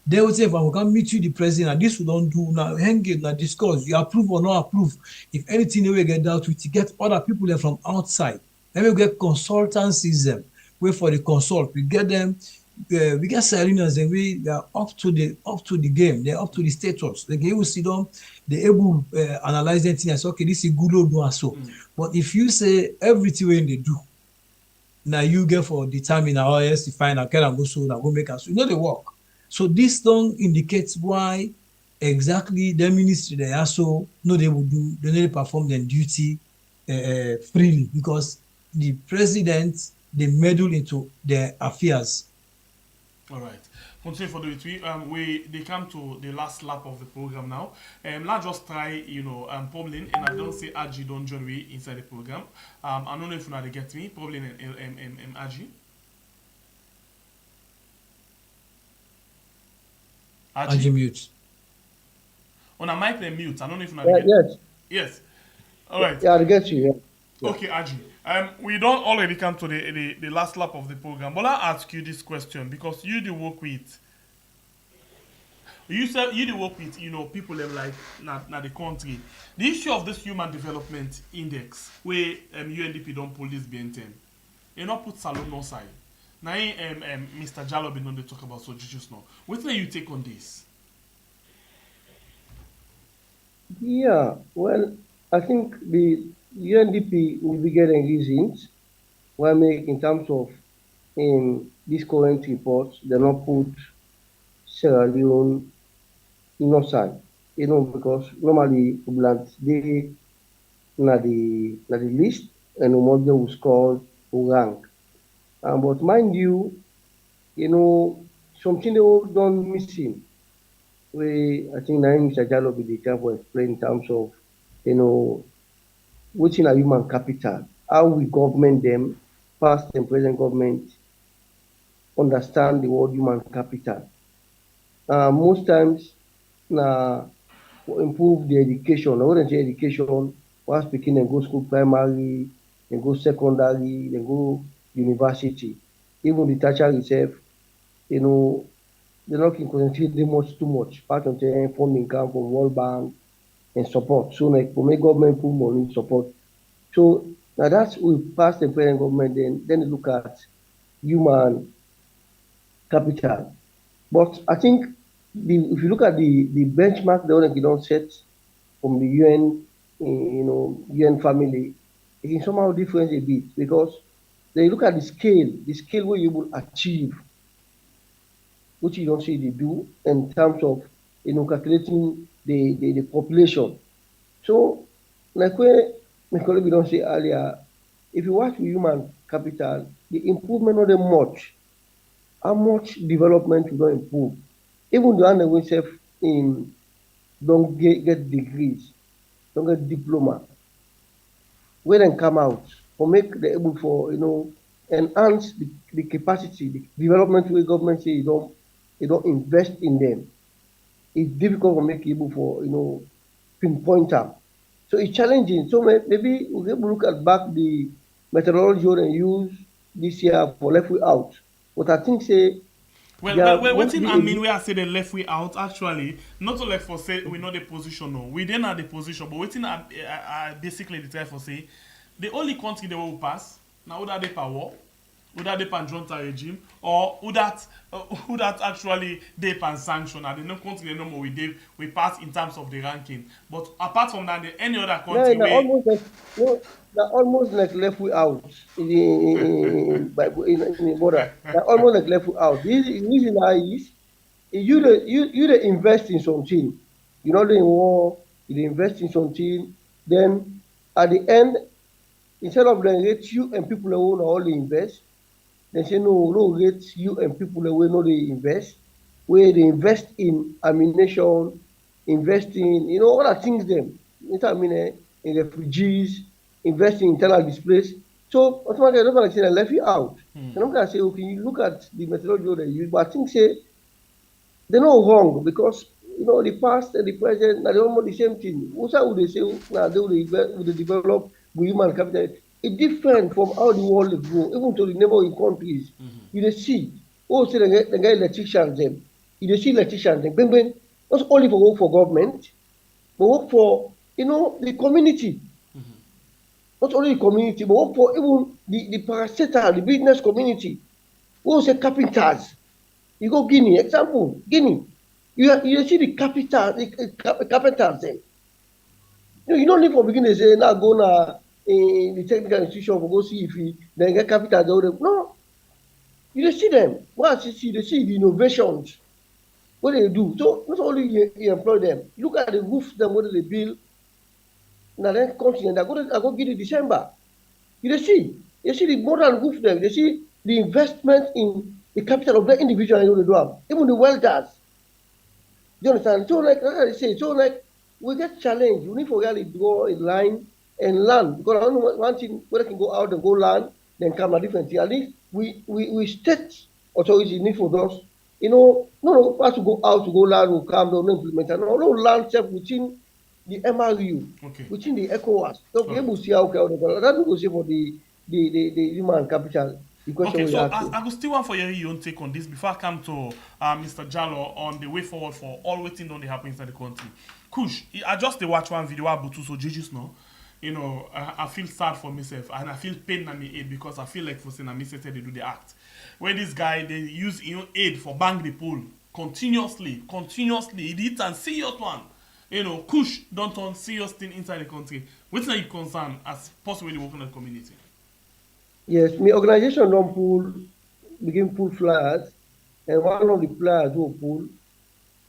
Then we say if I can meet you the president, and this we don't do now, hang it now discuss, you approve or not approve. If anything they will get out with, you get other people there from outside. Then we get consultancies them, wait for the consult, we get them. We get Serenians and we are up to the game, they're up to the status. Like you will see them, they're able analyze anything and say, okay, this is good or do and so. But if you say everything when they do, now you get for determine how else to find out, can I go so now go make us, you know they work. So this don't indicate why exactly the ministry they also know they will do, they need to perform their duty freely because the president they meddle into their affairs. All right. Continue for the tweet. They come to the last lap of the program now. Let's just try, Pauline, and I don't say Aji don't join me inside the program. I don't know if you know they get me. Pauline and Aji. Aji mute. On a mic they mute. I don't know if you know they get me. Yes. Yes. All right. Yeah, I get you. Yeah. Okay, Aji. We don't already come to the last lap of the program, but I'll ask you this question because you do work with people like na the country. The issue of this Human Development Index, where UNDP don't pull this BN10, you not put Salon no side. Now Mr. Jallo been on the talk about so just now. What do you take on this? Yeah, well, I think the UNDP will be getting reasons why make in terms of in this current report, they not put Sierra Leone innocent, because normally Ublant they na the list and Umoja will score rank. But mind you, something they all done missing. We I think now Mr. Jallo be the type of explain in terms of you know wetin na human capital, how we government them, past and present government understand the word human capital. Most times na improve the education. I wouldn't say education, while speaking and go school primary, then go secondary, then go university. Even the tertiary itself, you know, they're not concentrate much too much. Part of the funding come from World Bank and support. So like for make government put money support. So now that's we pass the present government, then they look at human capital. But I think if you look at the benchmark they don't set from the UN, UN family, it can somehow different a bit because they look at the scale where you will achieve, which you don't see they do in terms of calculating the population. So like where my colleague don't say earlier, if you watch human capital, the improvement not that much. How much development will not improve? Even the one that we self in don't get degrees, don't get diploma, when they come out or make the able for enhance the capacity, the development way government say you don't invest in them. It's difficult to make able for pinpoint them. So it's challenging. So maybe we can look at back the methodology they use this year for left way out. But I think say what I mean, we are say the left way out actually, not to like for say we know the position, no, we didn't have the position, but waiting I basically the try for say the only country they will pass now would have the power, would have the junta regime, or would that actually they pan sanction and the no country no more we pass in terms of the ranking. But apart from that, any other country almost like left way out in the border. They're almost like left way out. This reason is you they invest in something. You know in war, you invest in something, then at the end, instead of them rate you and people who only invest, they say no rate you and people who know they invest, where they invest in ammunition, investing, other things them. In refugees, investing in internal displays. So automatically, I don't like say I left you out. And I'm gonna say, okay, you look at the methodology they use, but I think say they're not wrong because the past and the present are almost the same thing. Also, would they say now they would develop with human capital? It's different from how the world go, even to the neighboring countries. You see, say the guy electricians them. You see electricians them, not only for work for government, but work for the community. Not only the community, but work for even the parastatal, the business community. We say carpenters. You go Guinea, example, Guinea. You see the carpenters them. You don't need for beginning to say now go now in the technical institution for go see if they get carpenters. No, you see them. Once you see, they see the innovations. What they do. So not only you employ them, look at the roof them what they build. Now then continent, I go give you December. You see the modern roof them, you see the investment in the capital of the individual they do have. Even the welders. Do you understand? So like I say, we get challenged. We need to really draw a line and land. Because I don't know one thing where they can go out and go land, then come a different thing. At least we state authorities need for those. No pass to go out to go land will come, don't implement. No land self within the MRU, within the ECOWAS. So we able to see how that will say for the human capital. Okay, so I will still want for your own take on this before I come to Mr. Jallo on the way forward for all waiting don't happen inside the country. Kush, I just watch one video about so Jesus now. I feel sad for myself and I feel pain on me aid because I feel like for saying I myself they do the act. Where this guy they use aid for bang the pool continuously. It hits and serious one. Kush don't turn serious thing inside the country. Which are you concerned as possibly working in the community? Yes, my organization don't pull flyers, and one of the flyers who pull,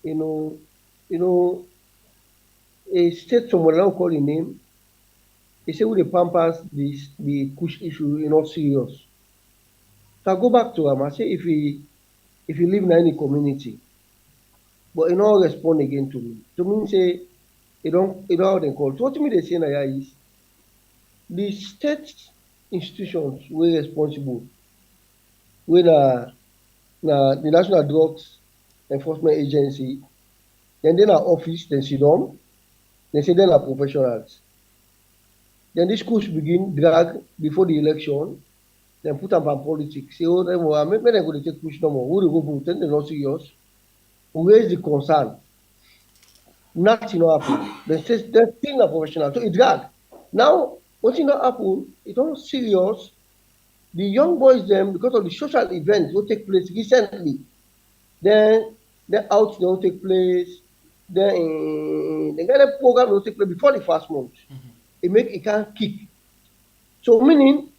you know, you know, a state somewhere, I don't call the name. He say we dey pampers the Kush issue not serious. So I go back to him. I say if he live in any community, but he no respond again to me. To me say he don't how they call. So what me they say now is the state institutions wey responsible, wey na the National Drugs Enforcement Agency, then they na office, then sit down, they say they na professionals. Then this Kush begin drag before the election, then put am on politics. Say, oh, make them go to take Kush no more. Who they go vote? Then they not serious. We raise the concern. Nothing no happen. They say they're still not professional. So it drag. Now, what thing not happen, it don't serious. The young boys them, because of the social events will take place recently, then the out they will take place, then the kind of program will take place before the first month. It can't kick. So meaning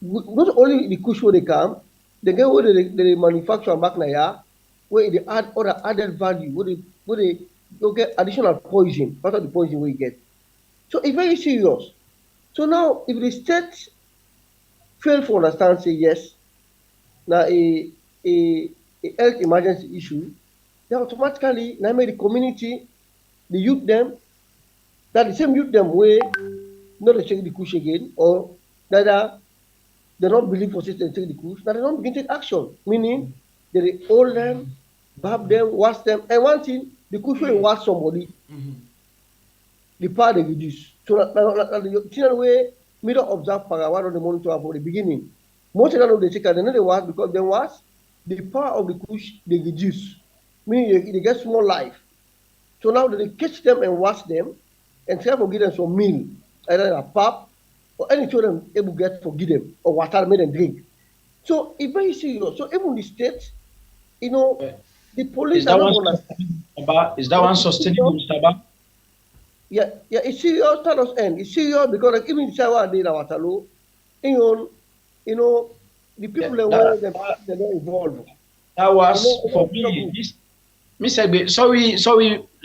not only the Kush where they come, they get where they manufacture back now, where they add other added value, where they get additional poison, part of the poison we get. So it's very serious. So now if the state fail to understand, say yes, now a health emergency issue, then automatically now make the community, the youth them, that the same youth them way not to check the Kush again, or that they don't believe for system take the Kush, that they don't begin to take action. Meaning they hold them, bab them, wash them, and one thing, the Kush will wash somebody, the power they reduce. So the children way me don't observe para one of the monitor for the beginning. Most of them they take and they know they wash because they wash, the power of the Kush they reduce. Meaning they get small life. So now they catch them and wash them and try to give them some meal, either a pap or any children able to get forgive them or water made them drink. So it's very serious. So even the state, the police Is that one sustainable, Mr. Ba? Yeah, it's serious. That does end. It's serious because like even the shower did our Watalo, the people they're not involved. That was for me. Mr.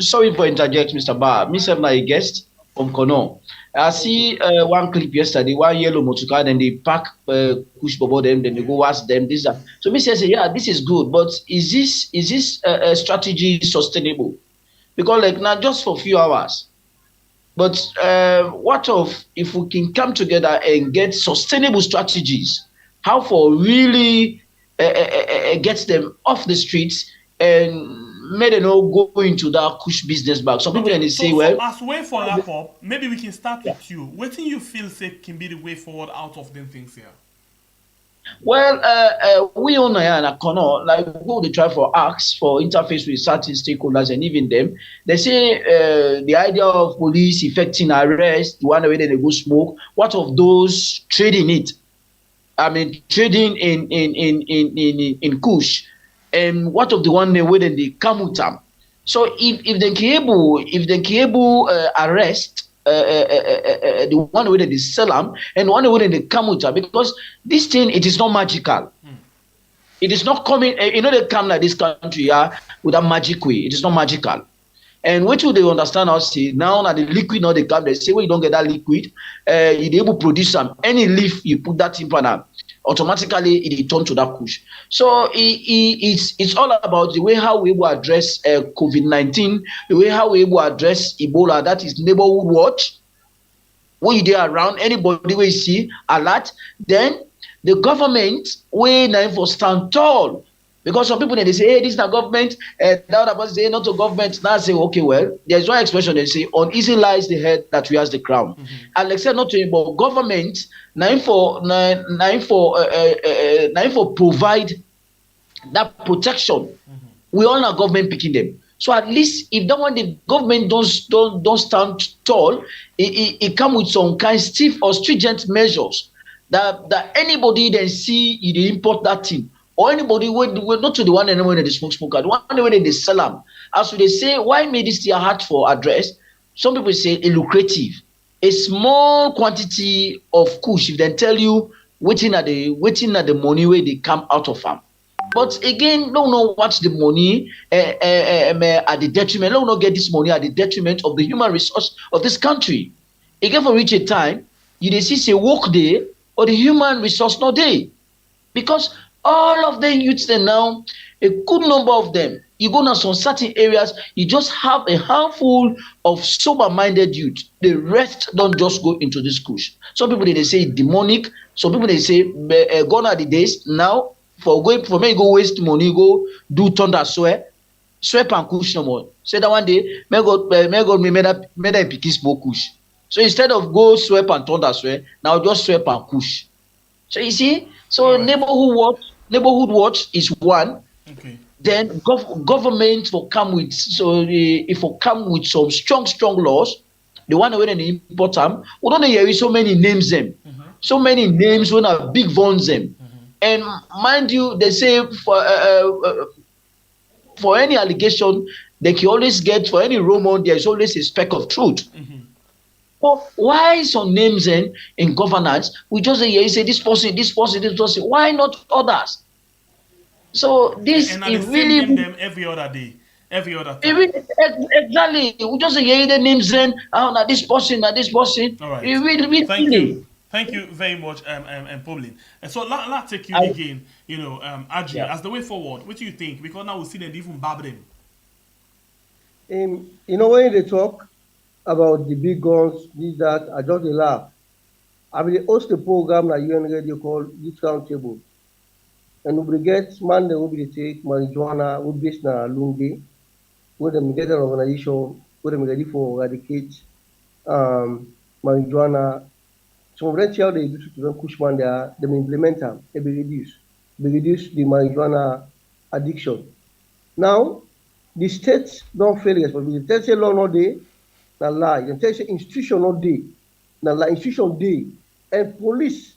Sorry for interject, Mr. Ba. Mr. My guest from Kono. I see one clip yesterday, one yellow motorcar, then they pack Kush bobo them, then they go ask them this that. So Mr. say, yeah, this is good, but is this strategy sustainable? Because like not just for a few hours. But what of if we can come together and get sustainable strategies? How for really get them off the streets and make them not go into that Kush business bag? Some people then they say, well, as way for wrap up, maybe we can start with you. What do you feel say can be the way forward out of them things here? Well, we on Kono, like who they try for acts for interface with certain stakeholders and even them. They say the idea of police effecting arrest, the one way they go smoke. What of those trading it? I mean, trading in Kush, and what of the one way they come with them? So if they can able arrest. The one way that they sell them and the one way that they come with them, because this thing it is not magical. It is not coming. They come like this country with a magic way. It is not magical. And what do they understand us say now? That the liquid now they come. They say when you don't get that liquid, you able to produce some any leaf you put that in panel. Automatically it turn to that Kush. So it's all about the way how we will address COVID-19, the way how we will address Ebola. That is neighborhood watch. When you there around anybody we see alert, then the government we now for stand tall. Because some people they say, hey, this is not government, and the other person say not to government. Now say, okay, well, there's one expression they say, uneasy lies the head that wears the crown. And like said, not to about government, now for provide that protection. We all are government picking them. So at least if that one the government don't stand tall, it come with some kind stiff or stringent measures that anybody then see they import that thing. Or anybody will not to the one anymore in the smoker, the one when they sell them. As they say, why made this hard for address? Some people say a lucrative. a small quantity of kush if dem tell you wetin na the money wey dey come out of am. But again, no know what the money at the detriment. No get this money at the detriment of the human resource of this country. Again, for reach a time, you dey see say work dey or the human resource no dey, because all of the youths dem now, a good number of them, you go now some certain areas, you just have a handful of sober-minded youth. The rest don't just go into this kush. Some people they say demonic. Some people they say gone are the days now. For me go waste money, go do thunder swear and kush no more. Say that one day, may God made that picky smoke kush. So instead of go sweep and thunder swear, now just sweep and kush. So you see, so right. neighborhood watch is one. Okay. Then government will come with if will come with some strong laws. The one when they import them, we don't hear so many names them, so many names when are big ones them. And mind you, they say for any allegation, they can always get, for any rumor, there is always a speck of truth. But why some names in governance, we just say this person. Why not others? So this and is really them every other day, every other time. Exactly. We just hear the names then. Oh, now this person. All right. Thank you very much, Pauline. And so let's take you again. Aji, as the way forward. What do you think? Because now we see them even babbling. When they talk about the big guns, that, I just laugh. I will host a program at UN Radio called Youth Roundtable. And we get man that will be take marijuana, we based na Lungi, where them get an organization, where them ready for eradicate marijuana. Some of them tell they do to them Kushman there, them implement them, they reduce the marijuana addiction. Now, the states don't fail responsibility. They say law not day, na lie. They say institution not day, na lie. Institution day, and police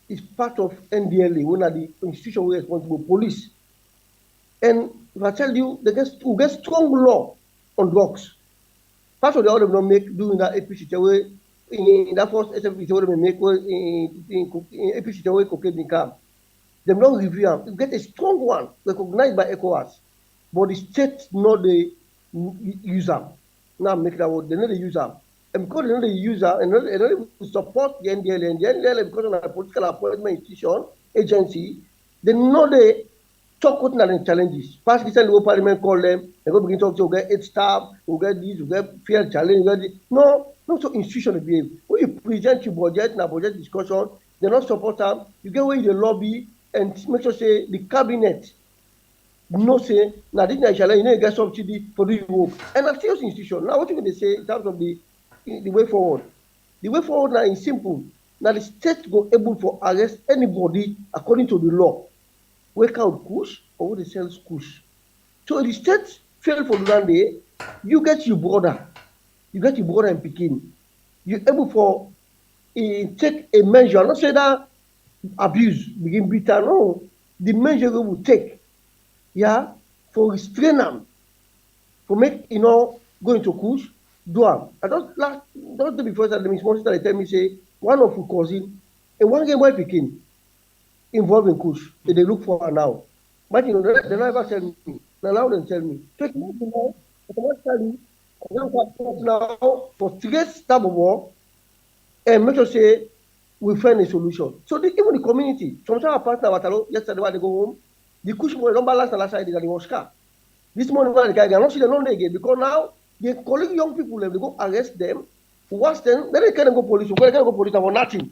is part of NDLA. When are the institution we responsible? Police. And if I tell you, we get strong law on drugs. Part of the order don't make doing that APC way in that first SFP way they make in APC way cocaine in camp. They don't review them. You get a strong one recognized by ECOWAS, but the state not they use them. Now make that word. They know they use them. And because they know they use them, and they know they support the NDLA, and the NDLA, because of a political appointment institution, agency, they know they talk with the challenges. Past recently, the Parliament call them, they go begin to talk, we get 8 staff, we get this, we get fair challenge, we get this. No, not so institution behave. When you present your budget in a budget discussion, they not support them, you get where you lobby and make sure say the cabinet no say, now this is challenge, you get subsidy for doing work. And a serious institution. Now what you going to say in terms of the way forward? The way forward now is simple. Now the state go able to arrest anybody according to the law. Wake out Kush or what they sell Kush. So the state fail for the land day, you get your brother in Pekin. You able for take a measure. I'm not say that abuse begin bitter. No, the measure we will take, for restrain them, for make go into Kush. Do am. I don't do before that. The small sister they tell me say one of her cousin, and one game boy Pekin involved in Kush. They look for her now. But they never tell me. Now they tell me. Take me now. Automatically, now for straight type of war, and make sure say we find a solution. So even the community, some of our partner Watalo yesterday when they go home, the Kush boy don't balance the last side that they was car. This morning when they cannot see the non again because now. They calling young people, they go arrest them, wash them, then they can't go police, they can't go police for nothing.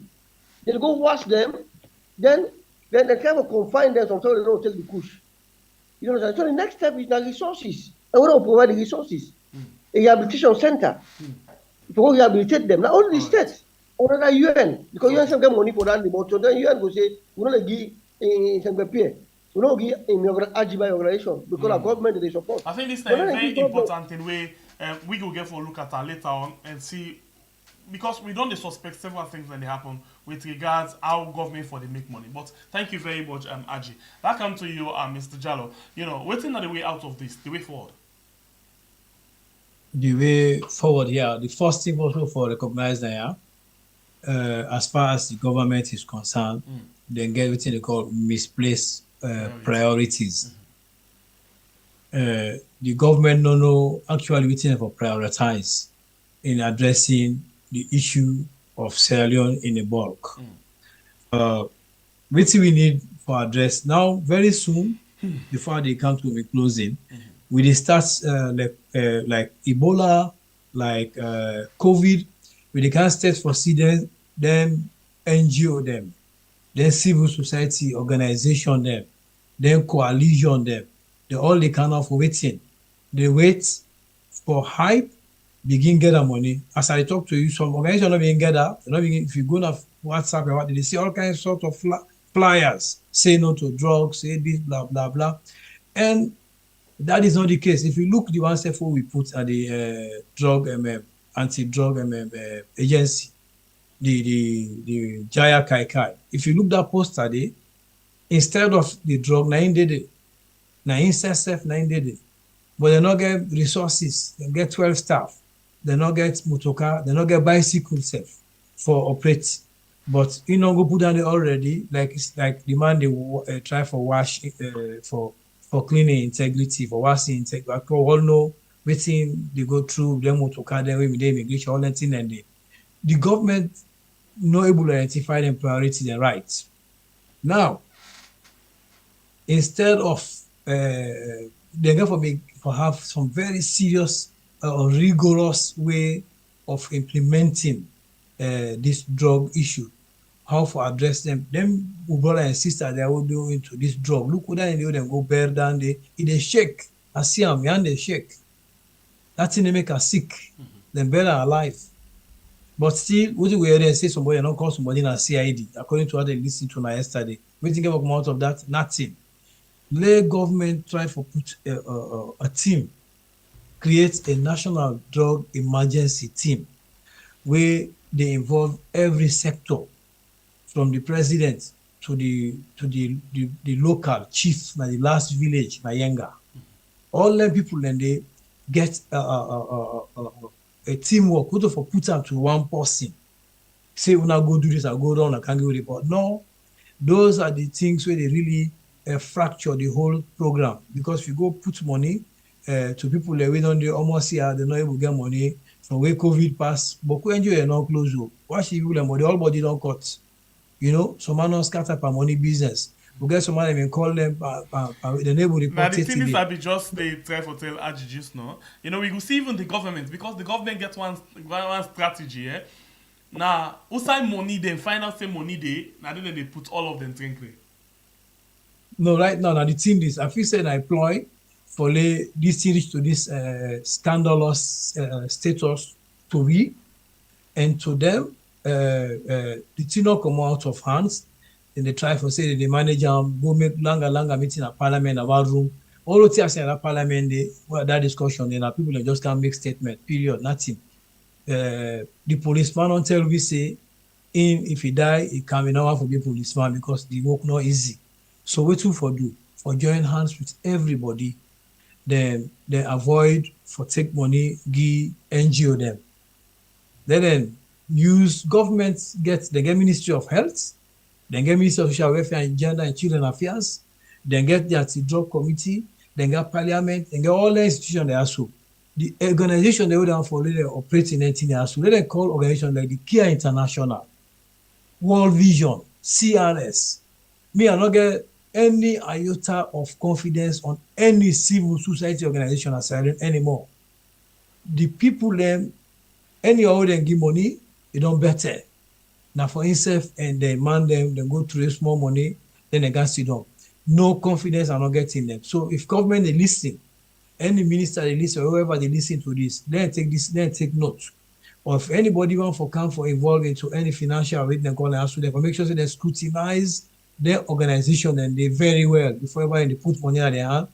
They go wash them, then they kind of confine them, sometimes they don't take the Kush. You know what I'm saying? So the next step is the resources. And we don't provide the resources. A rehabilitation center. To go rehabilitate them. Not only the states, or the UN, because UN have money for that, but so then UN will say, we don't give some paper. We don't give Ajibai organization because our government they support. I think this is a very important thing way we will get for a look at that later on and see, because we don't suspect several things when they happen with regards how government for they make money. But thank you very much, Aji. That comes to you, Mr. Jallo. Waiting on the way out of this, the way forward. the way forward here, the first thing also for recognize that as far as the government is concerned, they get what they call misplaced priorities. The government no know actually waiting for prioritize in addressing the issue of Sierra Leone in a bulk. Which we need for address now very soon before the account will be closing. We dey start like Ebola, like COVID, we dey can start for see them NGO them, then civil society organization them, then coalition them. They all dey kind of waiting. They wait for hype, begin get the money. As I talk to you, some organization not begin get that. Not begin, if you go on WhatsApp and what they see all kinds sort of flyers, say no to drugs, say this, blah blah blah, and that is not the case. If you look the one step we put at the drug anti-drug agency, the Jaya Kai Kai. If you look that poster there, instead of the drug, na did it. Na self na did it. But they not get resources. They get 12 staff. They not get motorcar. They not get bicycle self for operate. But you know go put down there already. Like it's like the man they try for wash for cleaning integrity, for washing integrity. We all know wetin they go through them motorcar, then we dey immigration, all that thing, and the government not able to identify them priority and rights. Now, instead of they go for have some very serious or rigorous way of implementing this drug issue, how to address them. Them brother and sister they will do into this drug. Look what they them go bear down there. They shake. I see them, and they shake. That thing they make us sick. Them better alive. But still, what we hear them say somebody not call somebody in a CID, according to what they listened to yesterday. We think about out of that, nothing. Let government try to put a team, create a national drug emergency team where they involve every sector, from the president to the local chief, na the last village, na Yenga. All them people then they get a teamwork, who for put them to one person. Say when I go do this, I go down, I can't give a report. No, those are the things where they really fracture the whole program. Because if you go put money to people that we don't do almost here, they're not able to get money from where COVID pass. But when you are not close, why should you them? The whole body don't cut. You know, some man don't scatter per money business. We get some man even call them, the neighbor report. Now the thing is that we just they try to tell RGGs no. You know, we will see even the government, because the government gets one strategy. Now, outside money, then find out same money now then they put all of them twinkling. No, right now the thing is, I feel said I employ for this series to this scandalous status to we, and to them the thing not come out of hands. Then they try to say that the manager go make longer meeting at Parliament about room. All the things at Parliament, that discussion, then people just can't make statement. Period. Nothing. The policeman don't tell we say, if he die, he can be now for be policeman because the work not easy. So what for do? For join hands with everybody, then they avoid for take money, give NGO them. Then use government they get Ministry of Health, then get Ministry of Social Welfare and Gender and Children Affairs, then get the anti-drug committee, then get Parliament, and get all the institutions they are so. The organization they would have for they operate in anything else. So they call organizations like the Care International, World Vision, CRS. Me, I not get any iota of confidence on any civil society organization as anymore. The people them, any of them give money, they don't better. Now for himself and they man them, they go to raise more money, then they can sit down. No confidence are not getting them. So if government they listen, any minister they listen, or whoever they listen to this, then take note. Or if anybody want for come for involved into any financial rate, they call and ask them for make sure they scrutinize their organization and they very well before everybody they put money in their hand,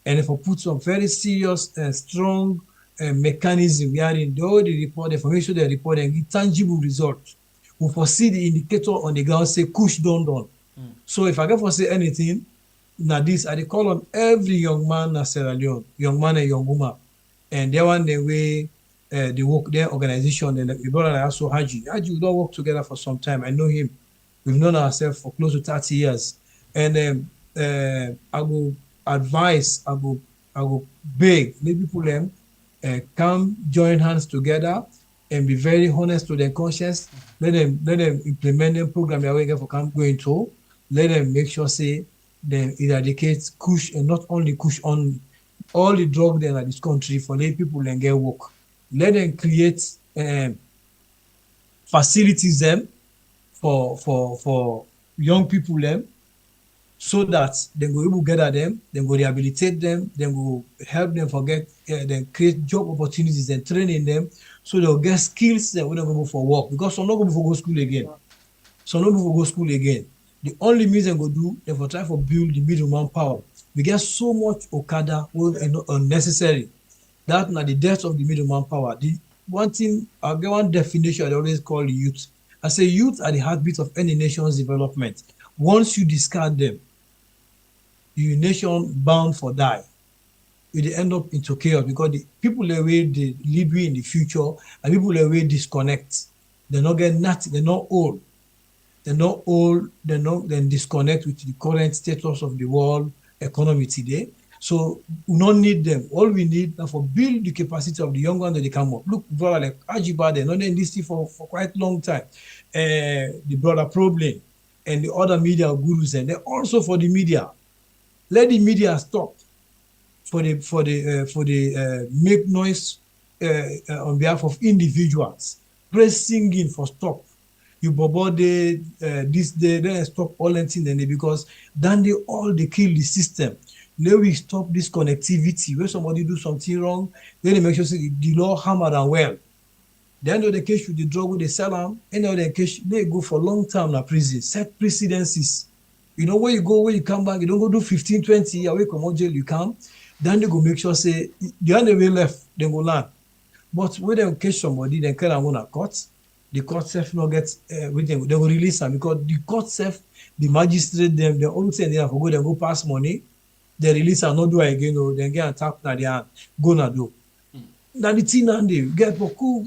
and if I put some very serious and strong mechanism wherein though they report them, for make sure they report and give tangible results. We foresee the indicator on the ground say Kush done. So if I can foresee anything, now this I call on every young man in Sierra Leone, young man and young woman, and they want the way they work their organization. And the brother like also Haji, we don't work together for some time. I know him. We've known ourselves for close to 30 years. And I will advise, I will beg, let people them come join hands together and be very honest to their conscience. Let them implement the program they're going for come going to. Let them make sure say they eradicate Kush, and not only Kush, on all the drug then in this country for let people and get work. Let them create facilities them for young people them, so that they go able gather them, then go rehabilitate them, then go help them forget, then create job opportunities and training them, so they'll get skills that when they go for work. Because some not go for go school again. Some not go school again. The only means they go do, they for try for build the middleman power. We get so much Okada unnecessary. That na the death of the middleman power. The one thing, I get one definition I always call the youth. I say youth are the heartbeat of any nation's development. Once you discard them, your nation bound for die. It end up into chaos, because the people that way they lead we in the future and people that way disconnect. They're not getting nothing, they're not old. They're not old, they're not then disconnect with the current status of the world economy today. So we don't need them. All we need is for build the capacity of the young ones that they come up. Look, brother like Ajiba, they're not in this thing for quite a long time. The brother Problem and the other media gurus, and they're also for the media. Let the media stop for the make noise on behalf of individuals. Press singing for stop. You bobo this day, then stop all that thing, because then they kill the system. Let we stop this connectivity. When somebody do something wrong, then they make sure say the law hammer and well. The end of the case with the drug with the sell them, end of the case they go for long term in prison. Set precedences. You know, where you go, where you come back, you don't go do 15, 20 years away from jail, you come. Then they go make sure say the only way left, they go land. But when they catch somebody, then carry them on a court. The court self not get everything. They will release them, because the court self, the magistrate them, they always say they have to go, they go pass money. They release and not do it again, or then get attacked na their hand, go na do. Now the thing and they get for cool,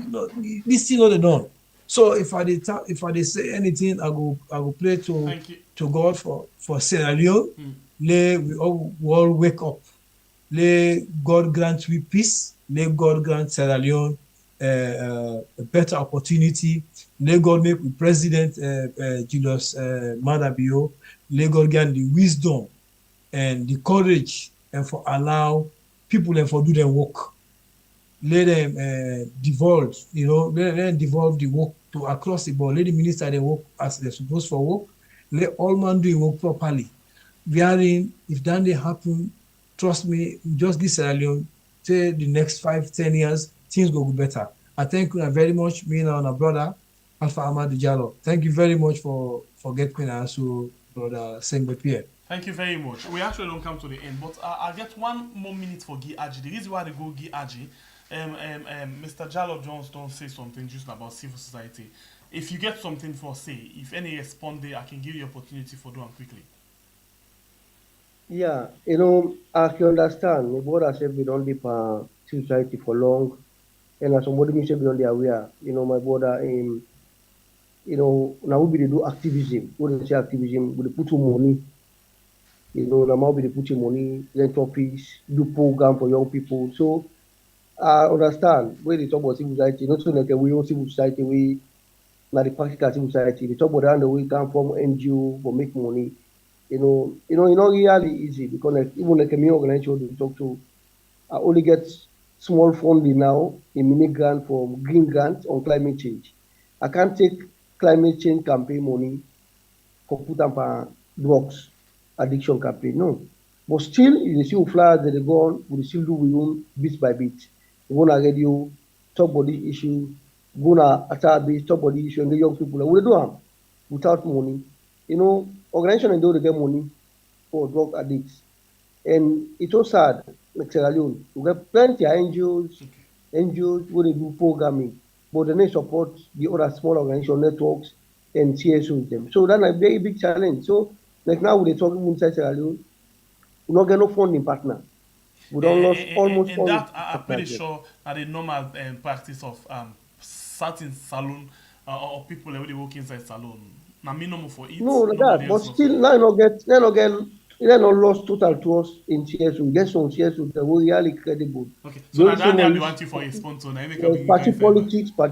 this thing not they done. So if I say anything, I go pray to God for Sierra Leone. Let we all wake up. Let God grant we peace. Let God grant Sierra Leone a better opportunity. Let God make with President Julius Madabio. Let God grant the wisdom and the courage, and for allow people and for do their work. Let them devolve, let them devolve the work to across the board. Let the minister they work as they're supposed for work. Let all man do work properly. Wherein, if that they happen, trust me, just this Sierra Leone, say the next 5-10 years, things will go better. I thank you very much, me and our brother, Alpha Ahmad Diallo. Thank you very much for getting us to brother Sengbe Pierre. Thank you very much. We actually don't come to the end, but I'll get one more minute for Guy Aji. The reason why they go Guy Aji, Mr. Jallo Jones don't say something just about civil society. If you get something for say, if any respond there, I can give you opportunity for doing quickly. Yeah, I can understand. My brother said we don't live civil society for long, and as somebody may say we don't be aware. My brother, now we do activism. What they say activism? We put money. Now we put money, philanthropies, do program for young people. So I understand when they talk about civil society, not so like we own civil society, we not the practical civil society. They talk about the way come from NGO for make money. Not really easy, because even like a me organization we talk to, I only get small funding now, a mini grant from green grant on climate change. I can't take climate change campaign money for put up drugs addiction campaign, no. But still, you see flyers that they go on, we still do we own bit by bit. We go on radio, talk about the issue, go on attack base, talk about the issue, and the young people, we do them without money. Organization and they get money for drug addicts. And it's so sad, like Sierra Leone, we get plenty of NGOs where they do programming, but they don't support the other small organization networks and CSOs them. So that's a very big challenge. So like now we talking inside Sierra Leone, we not get no funding partner. We don't lost almost and all. that I'm pretty sure that the normal practice of certain salon or people already work inside salon. Now me no more for it. No, like nobody that. But else no still, for it. they not lost total to us in CSU. Get some CSU that were really credible. Okay, so The now only that thing they was be wanting for a sponsor. Now make party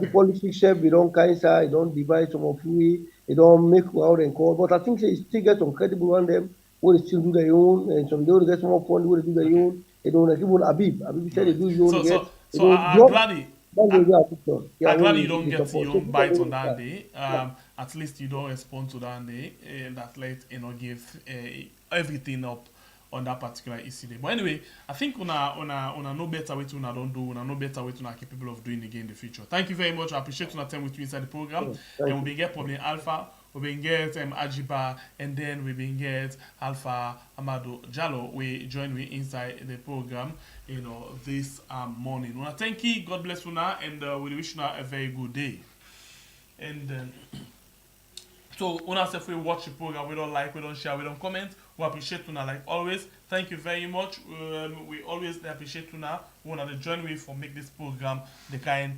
politics, sef, we don't cancer, they don't divide some of we, they don't make out and call. But I think they still get some credible on them, where they still do their own, and some they will get some more fun, where they do their own. They don't like even Habib said they do your own, get. They So don't I'm drop. glad That's the way I think so. I'm glad you we- don't we get support. your So own people bite don't on that understand. day. At least you don't respond to that day. That let give everything up on that particular issue day. But anyway, I think una no better way to una don't do. Una no better way to una capable of doing again in the future. Thank you very much. I appreciate una time with you inside the program. And we been get probably Alpha. We been get Ajiba, and then we been get Alpha Amado Jallo. We join me inside the program, this morning. Una thank you. God bless una, and we wish una a very good day. And so una if we watch the program, we don't like, we don't share, we don't comment. We appreciate una like always. Thank you very much. We always appreciate una. We want to join with for make this program the kind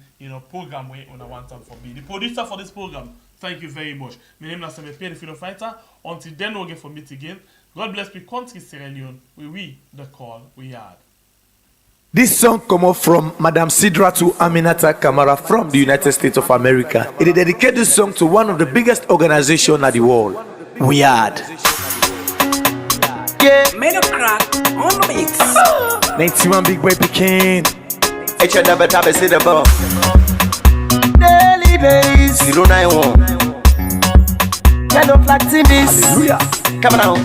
program we una want them for be the producer for this program. Thank you very much. My name is Samuel Pierre, the freedom fighter. Until then, we'll get for meet again. God bless me, country Sierra Leone. We the call we had. This song come up from Madam Sidra to Aminata Kamara from the United States of America. It is dedicated this song to one of the biggest organizations in the world. We had. Yeah. Made a crack on the mix. 91 Big Boy Pekin. It's your never tap see the ball. Daily days. 091. Yellow flag team this. Hallelujah. Come on.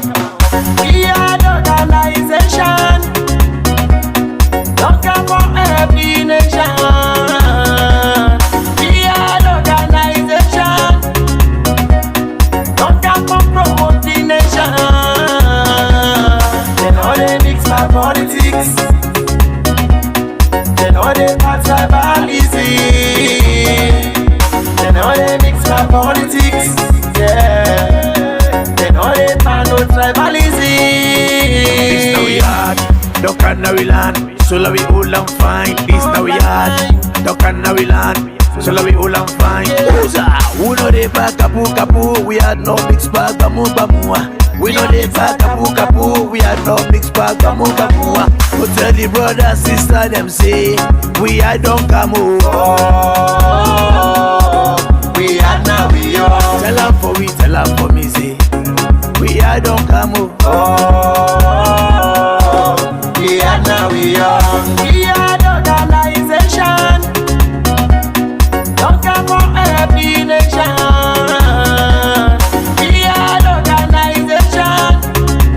We are the organization. Don't come for every nation. We are the organization. Don't come for promote the nation. They know they mix my politics. They know they pass tribalism. They know they mix my politics. Yeah. They know they pass no tribalism. This now we had. Don't canary land. So la we all and fine. This now we had. Don't canary land. So la we all and fine. Who know they back kapu. We had no mixed bag bamu. We know they back kapu. We had no mixed bag bamu. But tell the brother sister them say we had don't come over. We are now we are. Tell them for me say we had don't come over. We are now we are.